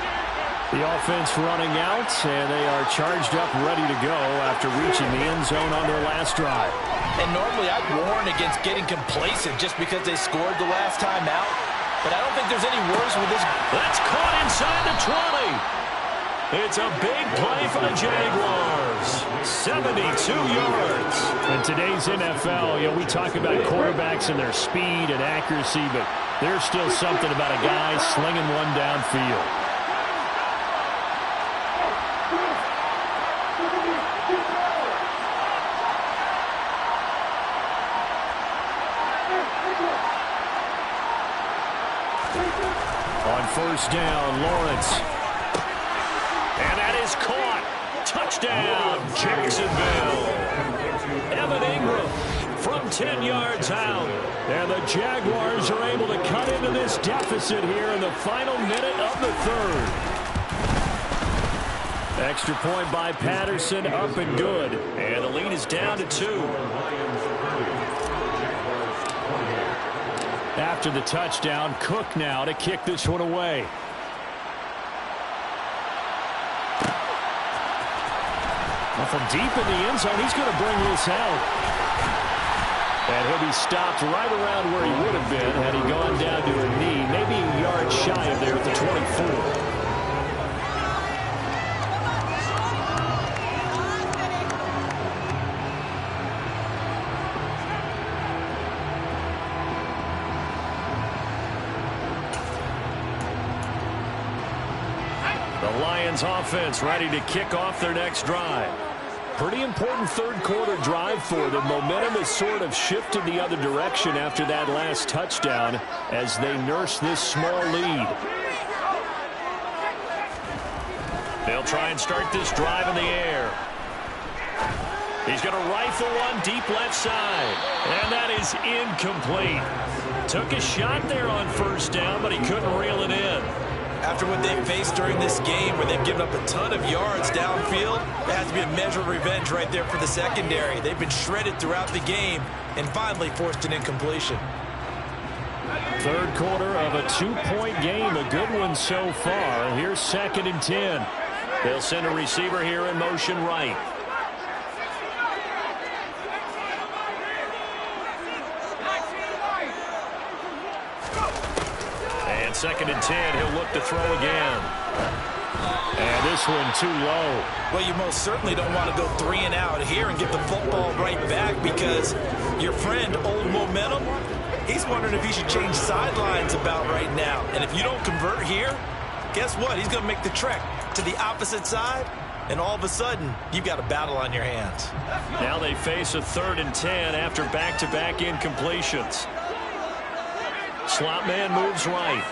[SPEAKER 7] The offense running out, and they are charged up, ready to go after reaching the end zone on their last drive.
[SPEAKER 4] And normally I'd warn against getting complacent just because they scored the last time out. But I don't think there's any worse with this.
[SPEAKER 7] That's caught inside the 20.
[SPEAKER 3] It's a big play for the Jaguars. 72 yards.
[SPEAKER 7] In today's NFL, we talk about quarterbacks and their speed and accuracy, but there's still something about a guy slinging one downfield. On first down, Lawrence. And that is caught. Touchdown, Jacksonville. Evan Ingram from 10 yards out. And the Jaguars are able to cut into this deficit here in the final minute of the third. Extra point by Patterson, up and good. And the lead is down to 2. After the touchdown, Cook now to kick this one away. Well, from deep in the end zone, he's going to bring this out. And he'll be stopped right around where he would have been had he gone down to a knee, maybe a yard shy of there at the 24. The Lions offense ready to kick off their next drive. Pretty important third quarter drive for them. Momentum has sort of shifted the other direction after that last touchdown as they nurse this small lead. They'll try and start this drive in the air. He's going to rifle one deep left side. And that is incomplete. Took a shot there on first down, but he couldn't reel it in.
[SPEAKER 4] After what they've faced during this game where they've given up a ton of yards downfield, there has to be a measure of revenge right there for the secondary. They've been shredded throughout the game and finally forced an incompletion.
[SPEAKER 7] Third quarter of a 2-point game, a good one so far. Here's 2nd and 10. They'll send a receiver here in motion right. And 2nd and 10, he'll look to throw again. And this one too low.
[SPEAKER 4] Well, you most certainly don't want to go 3 and out here and get the football right back because your friend, Old Momentum, he's wondering if he should change sidelines about right now. And if you don't convert here, guess what? He's going to make the trek to the opposite side, and all of a sudden, you've got a battle on your hands.
[SPEAKER 7] Now they face a 3rd and 10 after back-to-back incompletions. Slot man moves right.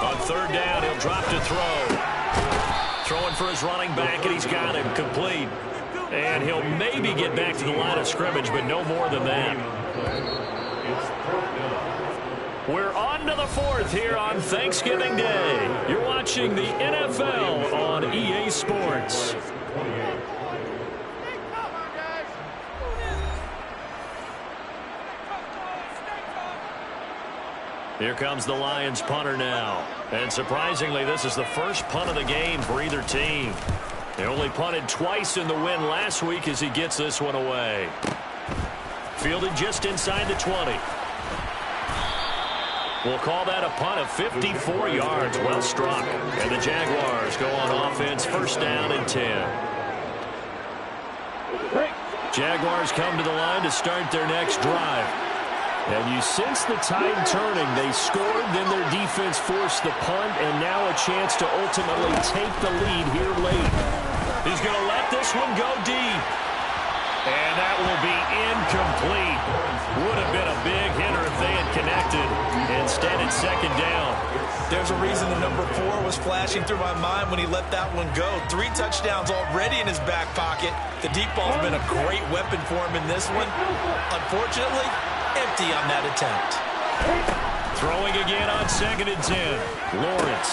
[SPEAKER 7] On 3rd down, he'll drop to throw. Throwing for his running back, and he's got him complete. And he'll maybe get back to the line of scrimmage, but no more than that. We're on to the 4th here on Thanksgiving Day. You're watching the NFL on EA Sports. Here comes the Lions punter now. And surprisingly, this is the first punt of the game for either team. They only punted twice in the win last week as he gets this one away. Fielded just inside the 20. We'll call that a punt of 54 yards. Well struck. And the Jaguars go on offense, 1st down and 10. Jaguars come to the line to start their next drive. And you sense the tide turning. They scored, then their defense forced the punt, and now a chance to ultimately take the lead here late. He's going to let this one go deep. And that will be incomplete. Would have been a big hitter if they had connected. Instead, it's 2nd down.
[SPEAKER 4] There's a reason the number 4 was flashing through my mind when he let that one go. 3 touchdowns already in his back pocket. The deep ball's been a great weapon for him in this one. Unfortunately, empty on that attempt.
[SPEAKER 7] Throwing again on 2nd and 10. Lawrence.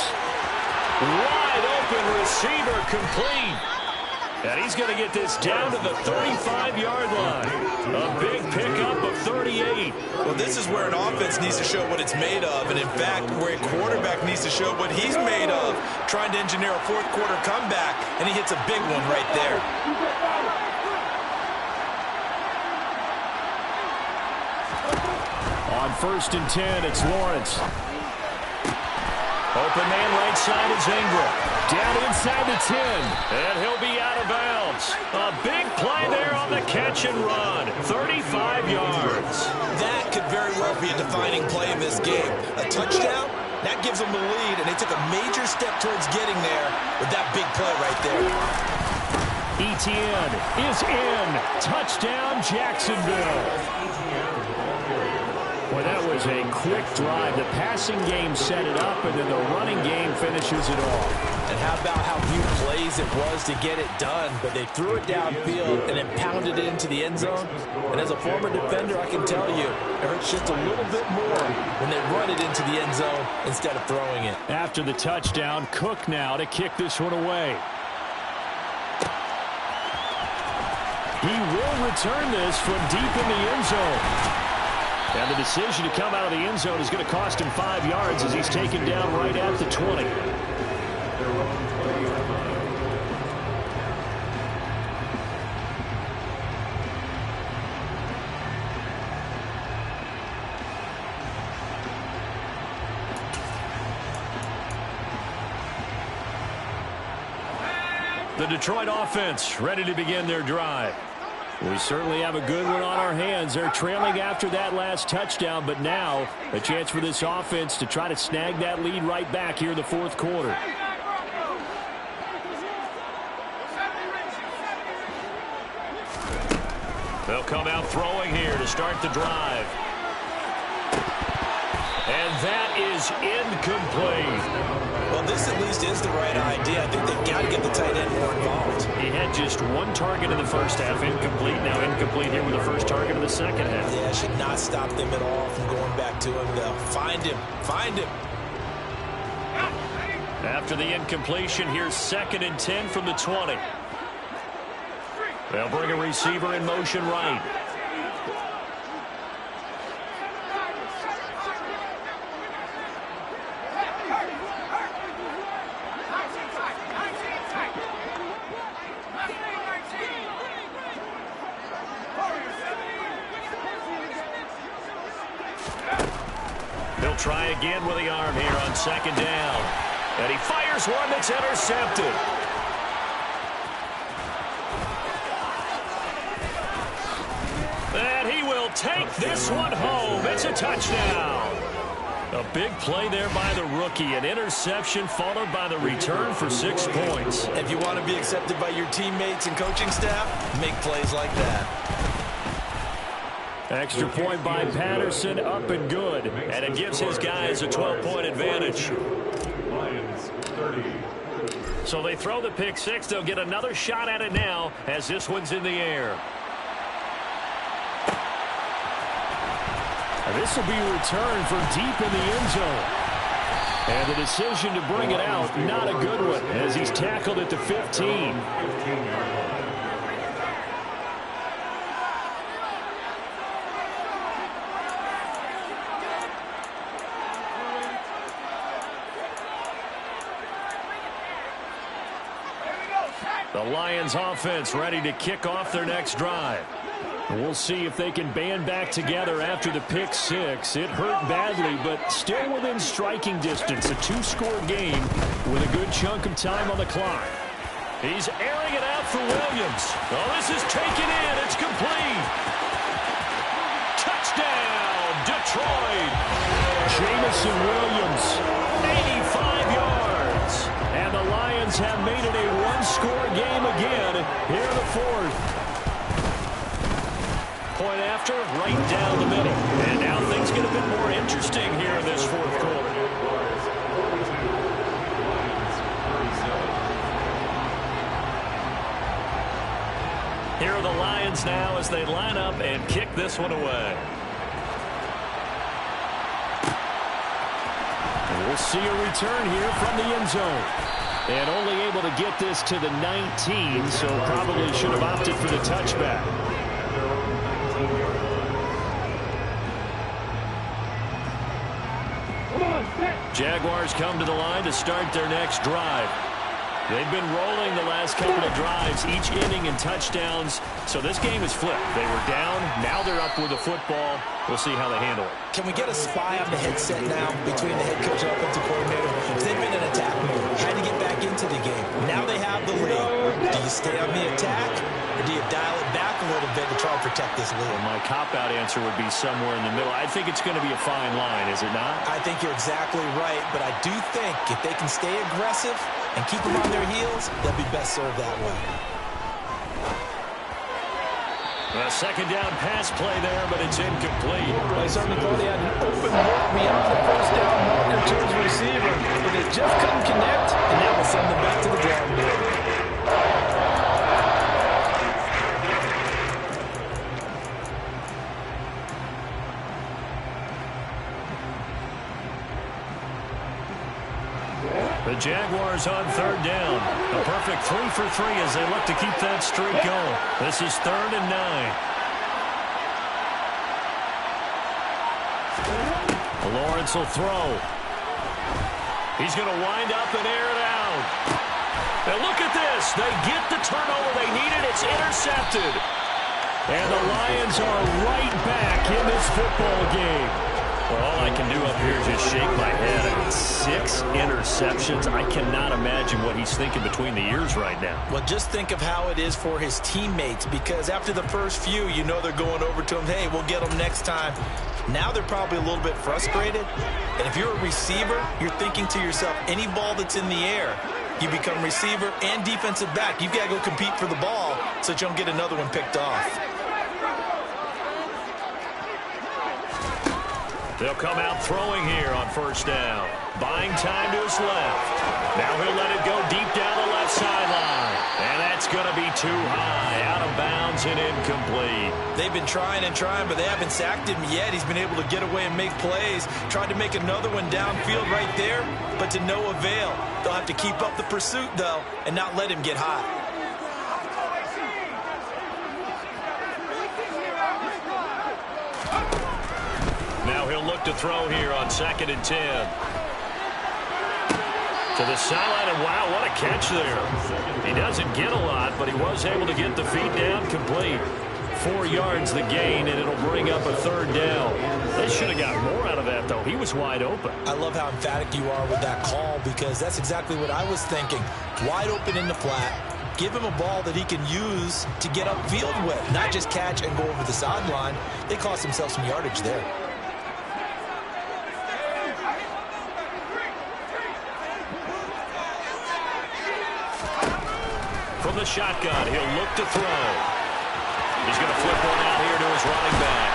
[SPEAKER 7] Wide open receiver, complete. And he's going to get this down to the 35-yard line. A big pickup of 38.
[SPEAKER 4] Well, this is where an offense needs to show what it's made of. And, in fact, where a quarterback needs to show what he's made of, trying to engineer a 4th quarter comeback. And he hits a big one right there.
[SPEAKER 7] On 1st and 10, it's Lawrence.
[SPEAKER 3] Open man right side is Ingram.
[SPEAKER 7] Down inside the 10.
[SPEAKER 3] And he'll be out of bounds. A big play there on the catch and run. 35 yards.
[SPEAKER 4] That could very well be a defining play in this game. A touchdown, that gives them the lead, and they took a major step towards getting there with that big play right there.
[SPEAKER 7] ETN is in. Touchdown, Jacksonville. Well, that was a quick drive. The passing game set it up, and then the running game finishes it off.
[SPEAKER 4] And how about how few plays it was to get it done? But they threw it downfield and then pounded it into the end zone. And as a former defender, I can tell you, it hurts just a little bit more when they run it into the end zone instead of throwing it.
[SPEAKER 7] After the touchdown, Cook now to kick this one away. He will return this from deep in the end zone. And the decision to come out of the end zone is going to cost him 5 yards as he's taken down right at the 20. The Detroit offense ready to begin their drive. We certainly have a good one on our hands. They're trailing after that last touchdown, but now a chance for this offense to try to snag that lead right back here in the fourth quarter.
[SPEAKER 3] They'll come out throwing here to start the drive. And that is incomplete.
[SPEAKER 4] Well, this at least is the right idea. I think they've got to get the tight end more involved.
[SPEAKER 7] He had just one target in the first half, incomplete. Now incomplete here with the first target in the second half.
[SPEAKER 4] Yeah, should not stop them at all from going back to him. They'll find him. Find him.
[SPEAKER 3] After the incompletion, here's 2nd and 10 from the 20. They'll bring a receiver in motion right. He'll try again with the arm here on 2nd down. And he fires one that's intercepted. And he will take this one home. It's a touchdown. A big play there by the rookie. An interception followed by the return for 6 points.
[SPEAKER 4] If you want to be accepted by your teammates and coaching staff, make plays like that.
[SPEAKER 7] Extra point by Patterson, up and good. And it gives his guys a 12-point advantage.
[SPEAKER 6] Lions 30.
[SPEAKER 3] So they throw the pick six. They'll get another shot at it now as this one's in the air.
[SPEAKER 7] And this will be returned from deep in the end zone. And the decision to bring it out, not a good one, as he's tackled at the 15.
[SPEAKER 3] The Lions offense ready to kick off their next drive.
[SPEAKER 7] We'll see if they can band back together after the pick six. It hurt badly, but still within striking distance. A 2-score game with a good chunk of time on the clock.
[SPEAKER 3] He's airing it out for Williams. Oh, this is taken in. It's complete. Touchdown, Detroit.
[SPEAKER 7] Jamison Williams,
[SPEAKER 3] 85 yards.
[SPEAKER 7] And the Lions have made it a 1-score game again here in the fourth.
[SPEAKER 3] Point after, right down the middle. And now things get a bit more interesting here in this fourth quarter. Here are the Lions now as they line up and kick this one away.
[SPEAKER 7] And we'll see a return here from the end zone. And only able to get this to the 19, so probably should have opted for the touchback.
[SPEAKER 3] Jaguars come to the line to start their next drive.
[SPEAKER 7] They've been rolling the last couple of drives, each inning and touchdowns. So this game is flipped. They were down. Now they're up with the football. We'll see how they handle it.
[SPEAKER 4] Can we get a spy on the headset now between the head coach and offensive coordinator? They've been in attack mode, trying to get back into the game. Now they have the lead. Do you stay on the attack, or do you dial it back a little bit to try and protect this lead?
[SPEAKER 7] Well, my cop-out answer would be somewhere in the middle. I think it's going to be a fine line, is it not?
[SPEAKER 4] I think you're exactly right, but I do think if they can stay aggressive and keep them on their heels, they'll be best served that way.
[SPEAKER 7] A second down pass play there, but it's incomplete.
[SPEAKER 8] I certainly thought he had an open look beyond the first down marker to his receiver, but they just couldn't connect, and that will send them back to the drawing board.
[SPEAKER 7] The Jaguars on third down. A perfect 3 for 3 as they look to keep that streak going. This is 3rd and 9. Lawrence will throw. He's going to wind up and air it out. And look at this. They get the turnover they needed. It's intercepted. And the Lions are right back in this football game. Well, all I can do up here is just shake my head. I mean, 6 interceptions. I cannot imagine what he's thinking between the ears right now.
[SPEAKER 4] Well, just think of how it is for his teammates, because after the first few, you know they're going over to him, hey, we'll get them next time. Now they're probably a little bit frustrated. And if you're a receiver, you're thinking to yourself, any ball that's in the air, you become receiver and defensive back. You've got to go compete for the ball so that you don't get another one picked off.
[SPEAKER 7] They'll come out throwing here on first down. Buying time to his left. Now he'll let it go deep down the left sideline. And that's going to be too high. Out of bounds and incomplete.
[SPEAKER 4] They've been trying and trying, but they haven't sacked him yet. He's been able to get away and make plays. Tried to make another one downfield right there, but to no avail. They'll have to keep up the pursuit, though, and not let him get hot.
[SPEAKER 7] Now he'll look to throw here on 2nd and 10. To the sideline, and wow, what a catch there. He doesn't get a lot, but he was able to get the feet down complete. 4 yards the gain, and it'll bring up a 3rd down. They should have got more out of that, though. He was wide open.
[SPEAKER 4] I love how emphatic you are with that call, because that's exactly what I was thinking. Wide open in the flat. Give him a ball that he can use to get upfield with, not just catch and go over the sideline. They cost themselves some yardage there.
[SPEAKER 7] From the shotgun, he'll look to throw. He's going to flip one out here to his running back.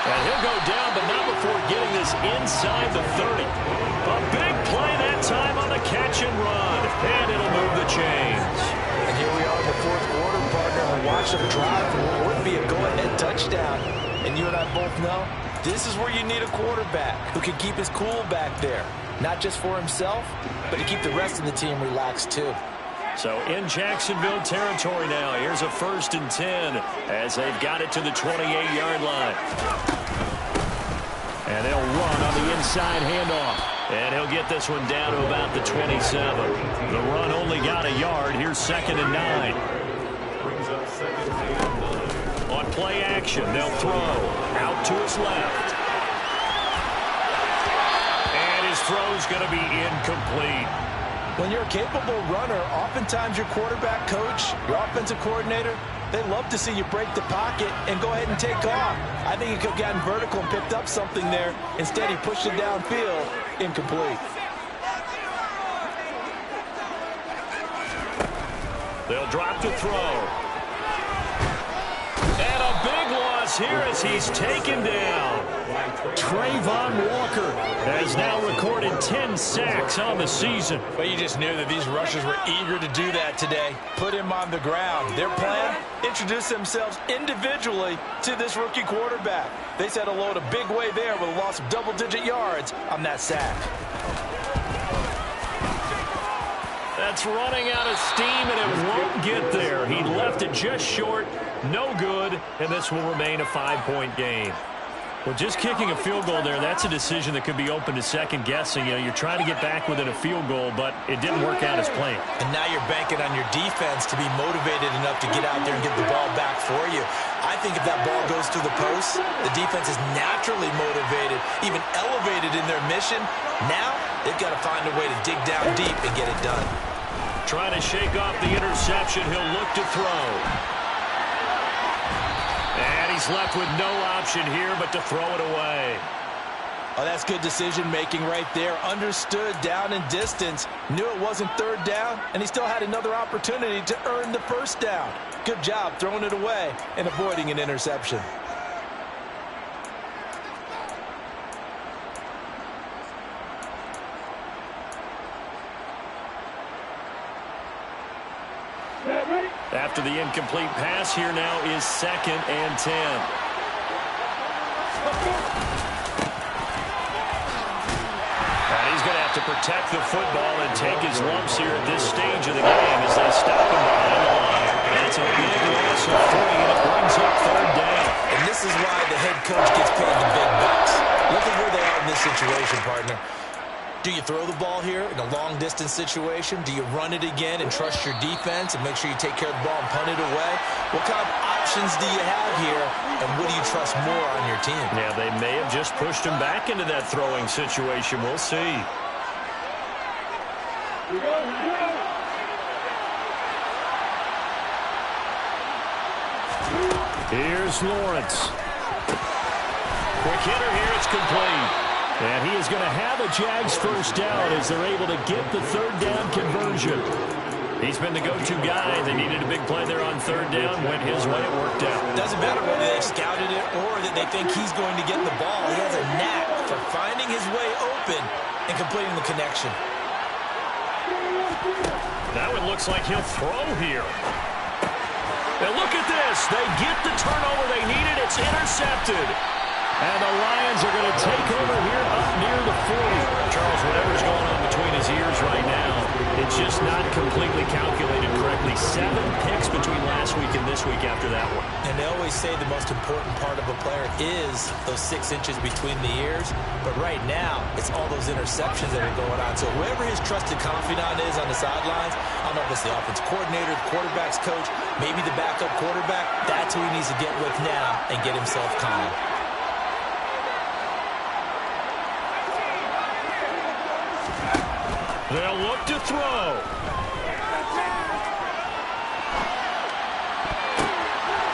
[SPEAKER 7] And he'll go down, but not before getting this inside the 30. A big play that time on the catch and run. And it'll move the chains.
[SPEAKER 4] And here we are in the 4th quarter, partner, and watch them drive for what would be a go-ahead touchdown. And you and I both know this is where you need a quarterback who can keep his cool back there. Not just for himself, but to keep the rest of the team relaxed too.
[SPEAKER 7] So in Jacksonville territory now. Here's a 1st and 10 as they've got it to the 28-yard line. And they'll run on the inside handoff. And he'll get this one down to about the 27. The run only got a yard. Here's 2nd and 9. On play action, they'll throw out to his left. And his throw's going to be incomplete.
[SPEAKER 4] When you're a capable runner, oftentimes your quarterback coach, your offensive coordinator, they love to see you break the pocket and go ahead and take off. I think he could have gotten vertical and picked up something there. Instead, he pushed it downfield, incomplete.
[SPEAKER 7] They'll drop to throw. And a big loss here as he's taken down. Trayvon Walker has now recorded 10 sacks on the season.
[SPEAKER 4] But you just knew that these rushers were eager to do that today. Put him on the ground. Their plan, introduce themselves individually to this rookie quarterback. They said hello in a big way there with a loss of double-digit yards on that sack.
[SPEAKER 7] That's running out of steam, and it won't get there. He left it just short, no good, and this will remain a 5-point game. Well, just kicking a field goal there, that's a decision that could be open to second guessing. You know, you're trying to get back within a field goal, but it didn't work out as planned.
[SPEAKER 4] And now you're banking on your defense to be motivated enough to get out there and get the ball back for you. I think if that ball goes through the post, the defense is naturally motivated, even elevated in their mission. Now they've got to find a way to dig down deep and get it done.
[SPEAKER 7] Trying to shake off the interception. He'll look to throw. And he's left with no option here but to throw it away.
[SPEAKER 4] Oh, that's good decision-making right there. Understood down and distance. Knew it wasn't third down, and he still had another opportunity to earn the first down. Good job throwing it away and avoiding an interception.
[SPEAKER 7] After the incomplete pass, here now is 2nd and 10. And he's going to have to protect the football and take his lumps here at this stage of the game as they stop him behind the line. And it's a big loss of 3, and it brings up 3rd down.
[SPEAKER 4] And this is why the head coach gets paid the big bucks. Look at where they are in this situation, partner. Do you throw the ball here in a long-distance situation? Do you run it again and trust your defense and make sure you take care of the ball and punt it away? What kind of options do you have here, and what do you trust more on your team?
[SPEAKER 7] Yeah, they may have just pushed him back into that throwing situation. We'll see. Here's Lawrence. Quick hitter here. It's complete. And he is going to have a Jags first down as they're able to get the 3rd down conversion. He's been the go-to guy. They needed a big play there on 3rd down. Went his way. It worked out.
[SPEAKER 4] Doesn't matter whether they scouted it or that they think he's going to get the ball. He has a knack for finding his way open and completing the connection.
[SPEAKER 7] Now it looks like he'll throw here. And look at this. They get the turnover they needed. It's intercepted. And the Lions are going to take over here up near the 40. Charles, whatever's going on between his ears right now, it's just not completely calculated correctly. 7 picks between last week and this week after that one.
[SPEAKER 4] And they always say the most important part of a player is those 6 inches between the ears. But right now, it's all those interceptions that are going on. So whoever his trusted confidant is on the sidelines, I don't know if it's the offensive coordinator, the quarterback's coach, maybe the backup quarterback, that's who he needs to get with now and get himself calm.
[SPEAKER 7] They'll look to throw.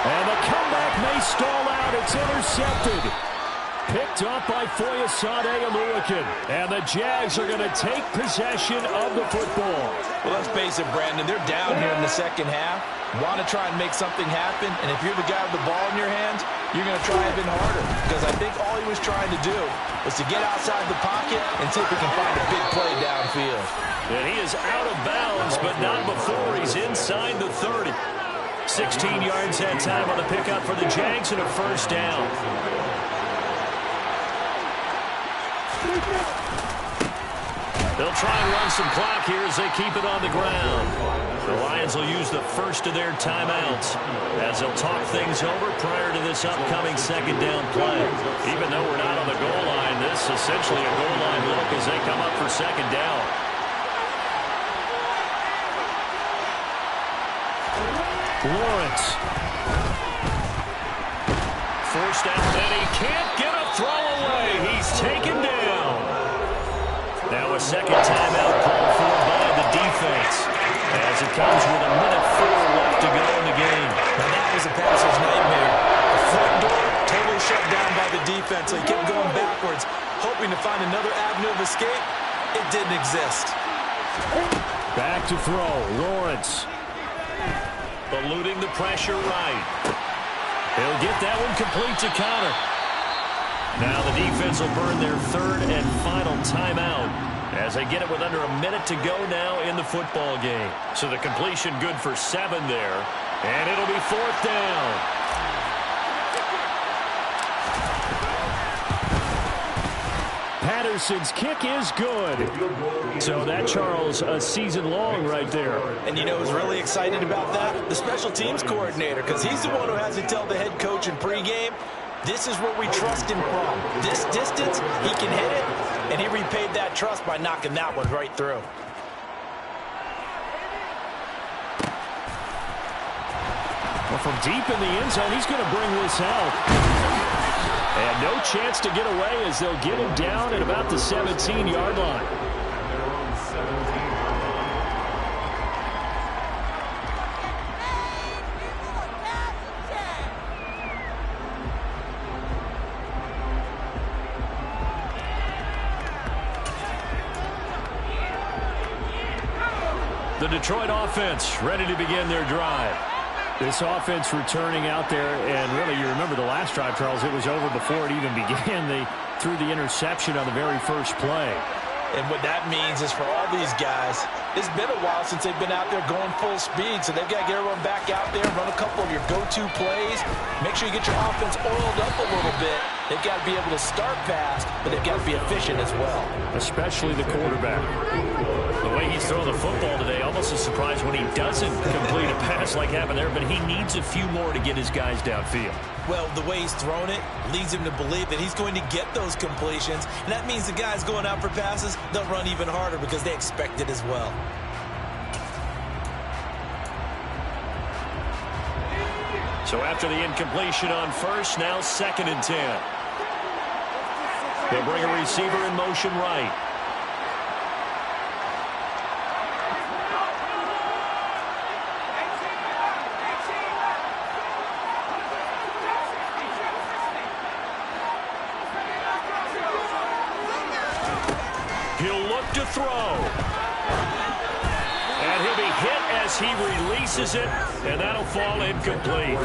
[SPEAKER 7] And the comeback may stall out. It's intercepted. Picked up by Foyesade Aluakin. And the Jags are going to take possession of the football.
[SPEAKER 4] Well, let's face it, Brandon. They're down here in the second half. Want to try and make something happen. And if you're the guy with the ball in your hands, you're going to try even harder. Because I think all he was trying to do was to get outside the pocket and see if he can find a big play downfield.
[SPEAKER 7] And he is out of bounds, but not before he's inside the 30. 16 yards that time on the pickup for the Jags and a first down. They'll try and run some clock here as they keep it on the ground. The Lions will use the first of their timeouts as they'll talk things over prior to this upcoming 2nd down play. Even though we're not on the goal line, this is essentially a goal line look as they come up for 2nd down. Lawrence. Forced out, and he can't get a throw away. He's taken down. Now a 2nd timeout called for by the defense as it comes with 1:04 left to go in the game.
[SPEAKER 4] And that was a passer's nightmare. The front door totally shut down by the defense. They kept going backwards, hoping to find another avenue of escape. It didn't exist.
[SPEAKER 7] Back to throw. Lawrence. Eluding the pressure right. He'll get that one complete to counter. Now the defense will burn their 3rd and final timeout as they get it with under a minute to go now in the football game. So the completion good for 7 there, and it'll be 4th down. Patterson's kick is good. So that, Charles, a season long right there.
[SPEAKER 4] And you know who's really excited about that? The special teams coordinator, because he's the one who has to tell the head coach in pregame, This is where we trust him from. This distance, he can hit it, and he repaid that trust by knocking that one right through.
[SPEAKER 7] Well, from deep in the end zone, he's going to bring this out. And no chance to get away as they'll get him down at about the 17-yard line.
[SPEAKER 6] They're on 17.
[SPEAKER 7] The Detroit offense ready to begin their drive. This offense returning out there, and really, you remember the last drive, Charles, it was over before it even began. They threw the interception on the very first play.
[SPEAKER 4] And what that means is for all these guys, it's been a while since they've been out there going full speed, so they've got to get everyone back out there, run a couple of your go-to plays, make sure you get your offense oiled up a little bit. They've got to be able to start fast, but they've got to be efficient as well.
[SPEAKER 7] Especially the quarterback. The way he's throwing the football today, almost a surprise when he doesn't complete a pass like happened there, but he needs a few more to get his guys downfield.
[SPEAKER 4] Well, the way he's thrown it leads him to believe that he's going to get those completions, and that means the guys going out for passes, they'll run even harder because they expect it as well.
[SPEAKER 7] So after the incompletion on first, now 2nd and 10. They'll bring a receiver in motion right. He'll look to throw. And he'll be hit as he releases it, and that'll fall incomplete.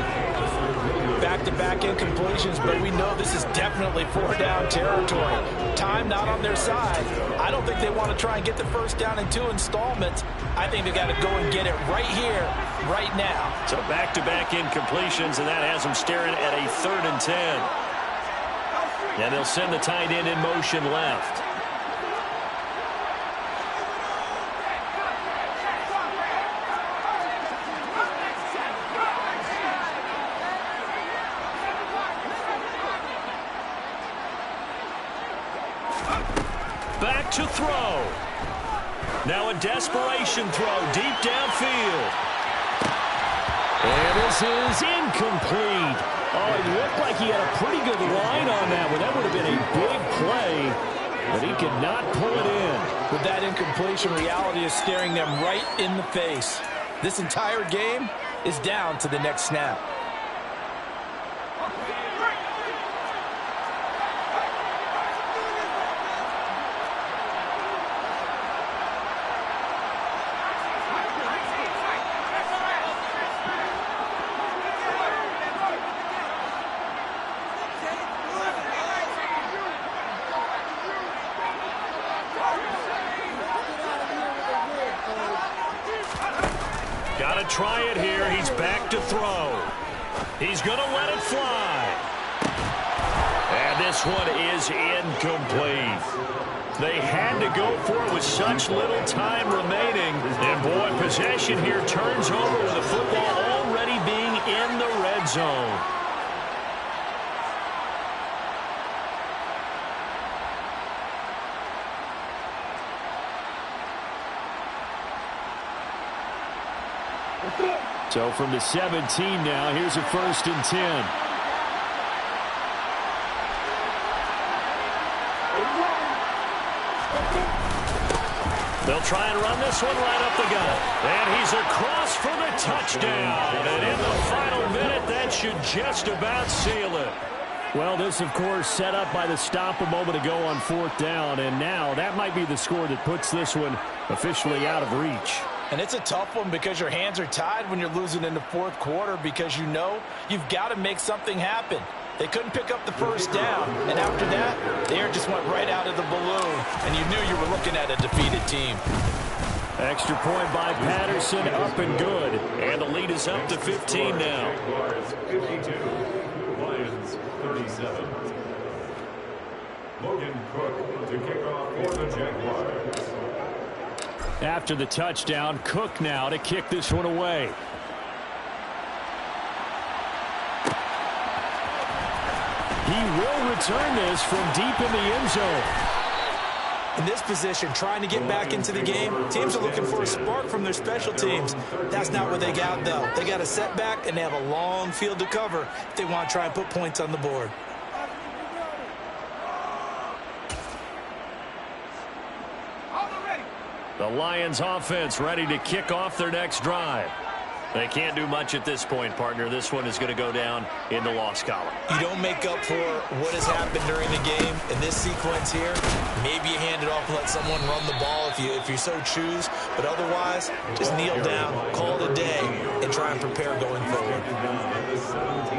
[SPEAKER 4] Back-to-back incompletions, but we know this is definitely 4-down territory. Time not on their side. I don't think they want to try and get the first down in 2 installments. I think they've got to go and get it right here, right now.
[SPEAKER 7] So back-to-back incompletions, and that has them staring at a 3rd and 10. And they'll send the tight end in motion left. Back to throw. Now a desperation throw deep downfield. And this is incomplete. Oh, it looked like he had a pretty good line on that one. That would have been a big play, but he could not pull it in.
[SPEAKER 4] With that incompletion, reality is staring them right in the face. This entire game is down to the next snap.
[SPEAKER 7] Got to try it here. He's back to throw. He's going to let it fly. And this one is incomplete. They had to go for it with such little time remaining. And, boy, possession here turns over with the football already being in the red zone. So from the 17 now, here's a 1st and 10. They'll try and run this one right up the gut. And he's across for the touchdown. And in the final minute, that should just about seal it. Well, this, of course, set up by the stop a moment ago on 4th down. And now that might be the score that puts this one officially out of reach.
[SPEAKER 4] And it's a tough one because your hands are tied when you're losing in the 4th quarter because you know you've got to make something happen. They couldn't pick up the first down, and after that, the air just went right out of the balloon, and you knew you were looking at a defeated team.
[SPEAKER 7] Extra point by Patterson, up and good. And the lead is up to 15 now.
[SPEAKER 6] Jaguars 52, Lions 37. Logan Cook to kick off for the Jaguars.
[SPEAKER 7] After the touchdown, Cook now to kick this one away. He will return this from deep in the end zone.
[SPEAKER 4] In this position, trying to get back into the game, teams are looking for a spark from their special teams. That's not what they got, though. They got a setback, and they have a long field to cover if they want to try and put points on the board.
[SPEAKER 7] The Lions offense ready to kick off their next drive. They can't do much at this point, partner. This one is going to go down in the loss column.
[SPEAKER 4] You don't make up for what has happened during the game. In this sequence here, maybe you hand it off and let someone run the ball if you so choose. But otherwise, just kneel down, call it a day, and try and prepare going forward.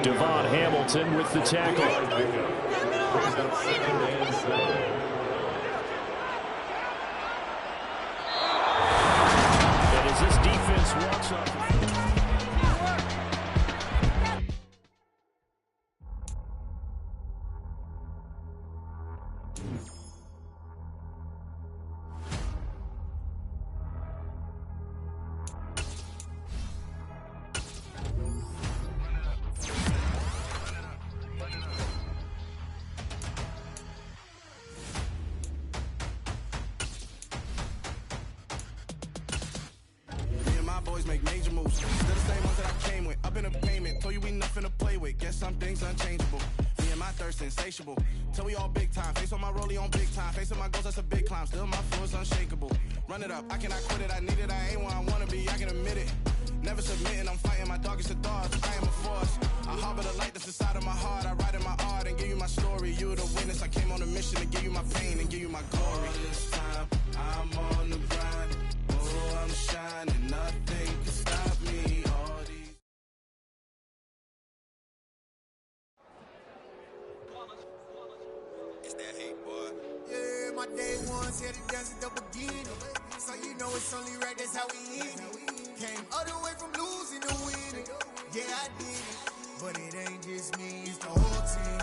[SPEAKER 7] Devon Hamilton with the tackle. And as this defense walks up.
[SPEAKER 1] Boys make major moves. They're the same ones that I came with. Up in a payment. Told you we nothing to play with. Guess some things unchangeable. Me and my thirst insatiable. Till we all big time. Face on my rollie on big time. Facing my goals, that's a big climb. Still my flow is unshakable. Run it up. I cannot quit it. I need it. I ain't where I wanna be. I can admit it. Never submitting. I'm fighting my darkest of thoughts. I am a force. I harbor the light that's inside of my heart. I write in my art and give you my story. You the witness. I came on a mission to give you my pain and give you my glory. All this time, I'm on the grind. Oh, I'm shining. Nothing can stop me. All these.
[SPEAKER 9] It's that hate, boy. Yeah, my day ones had it dance at the beginning. So you know it's only right, that's how we end it. Came all the way from losing to winning. Yeah, I did it. But it ain't just me, it's the whole team.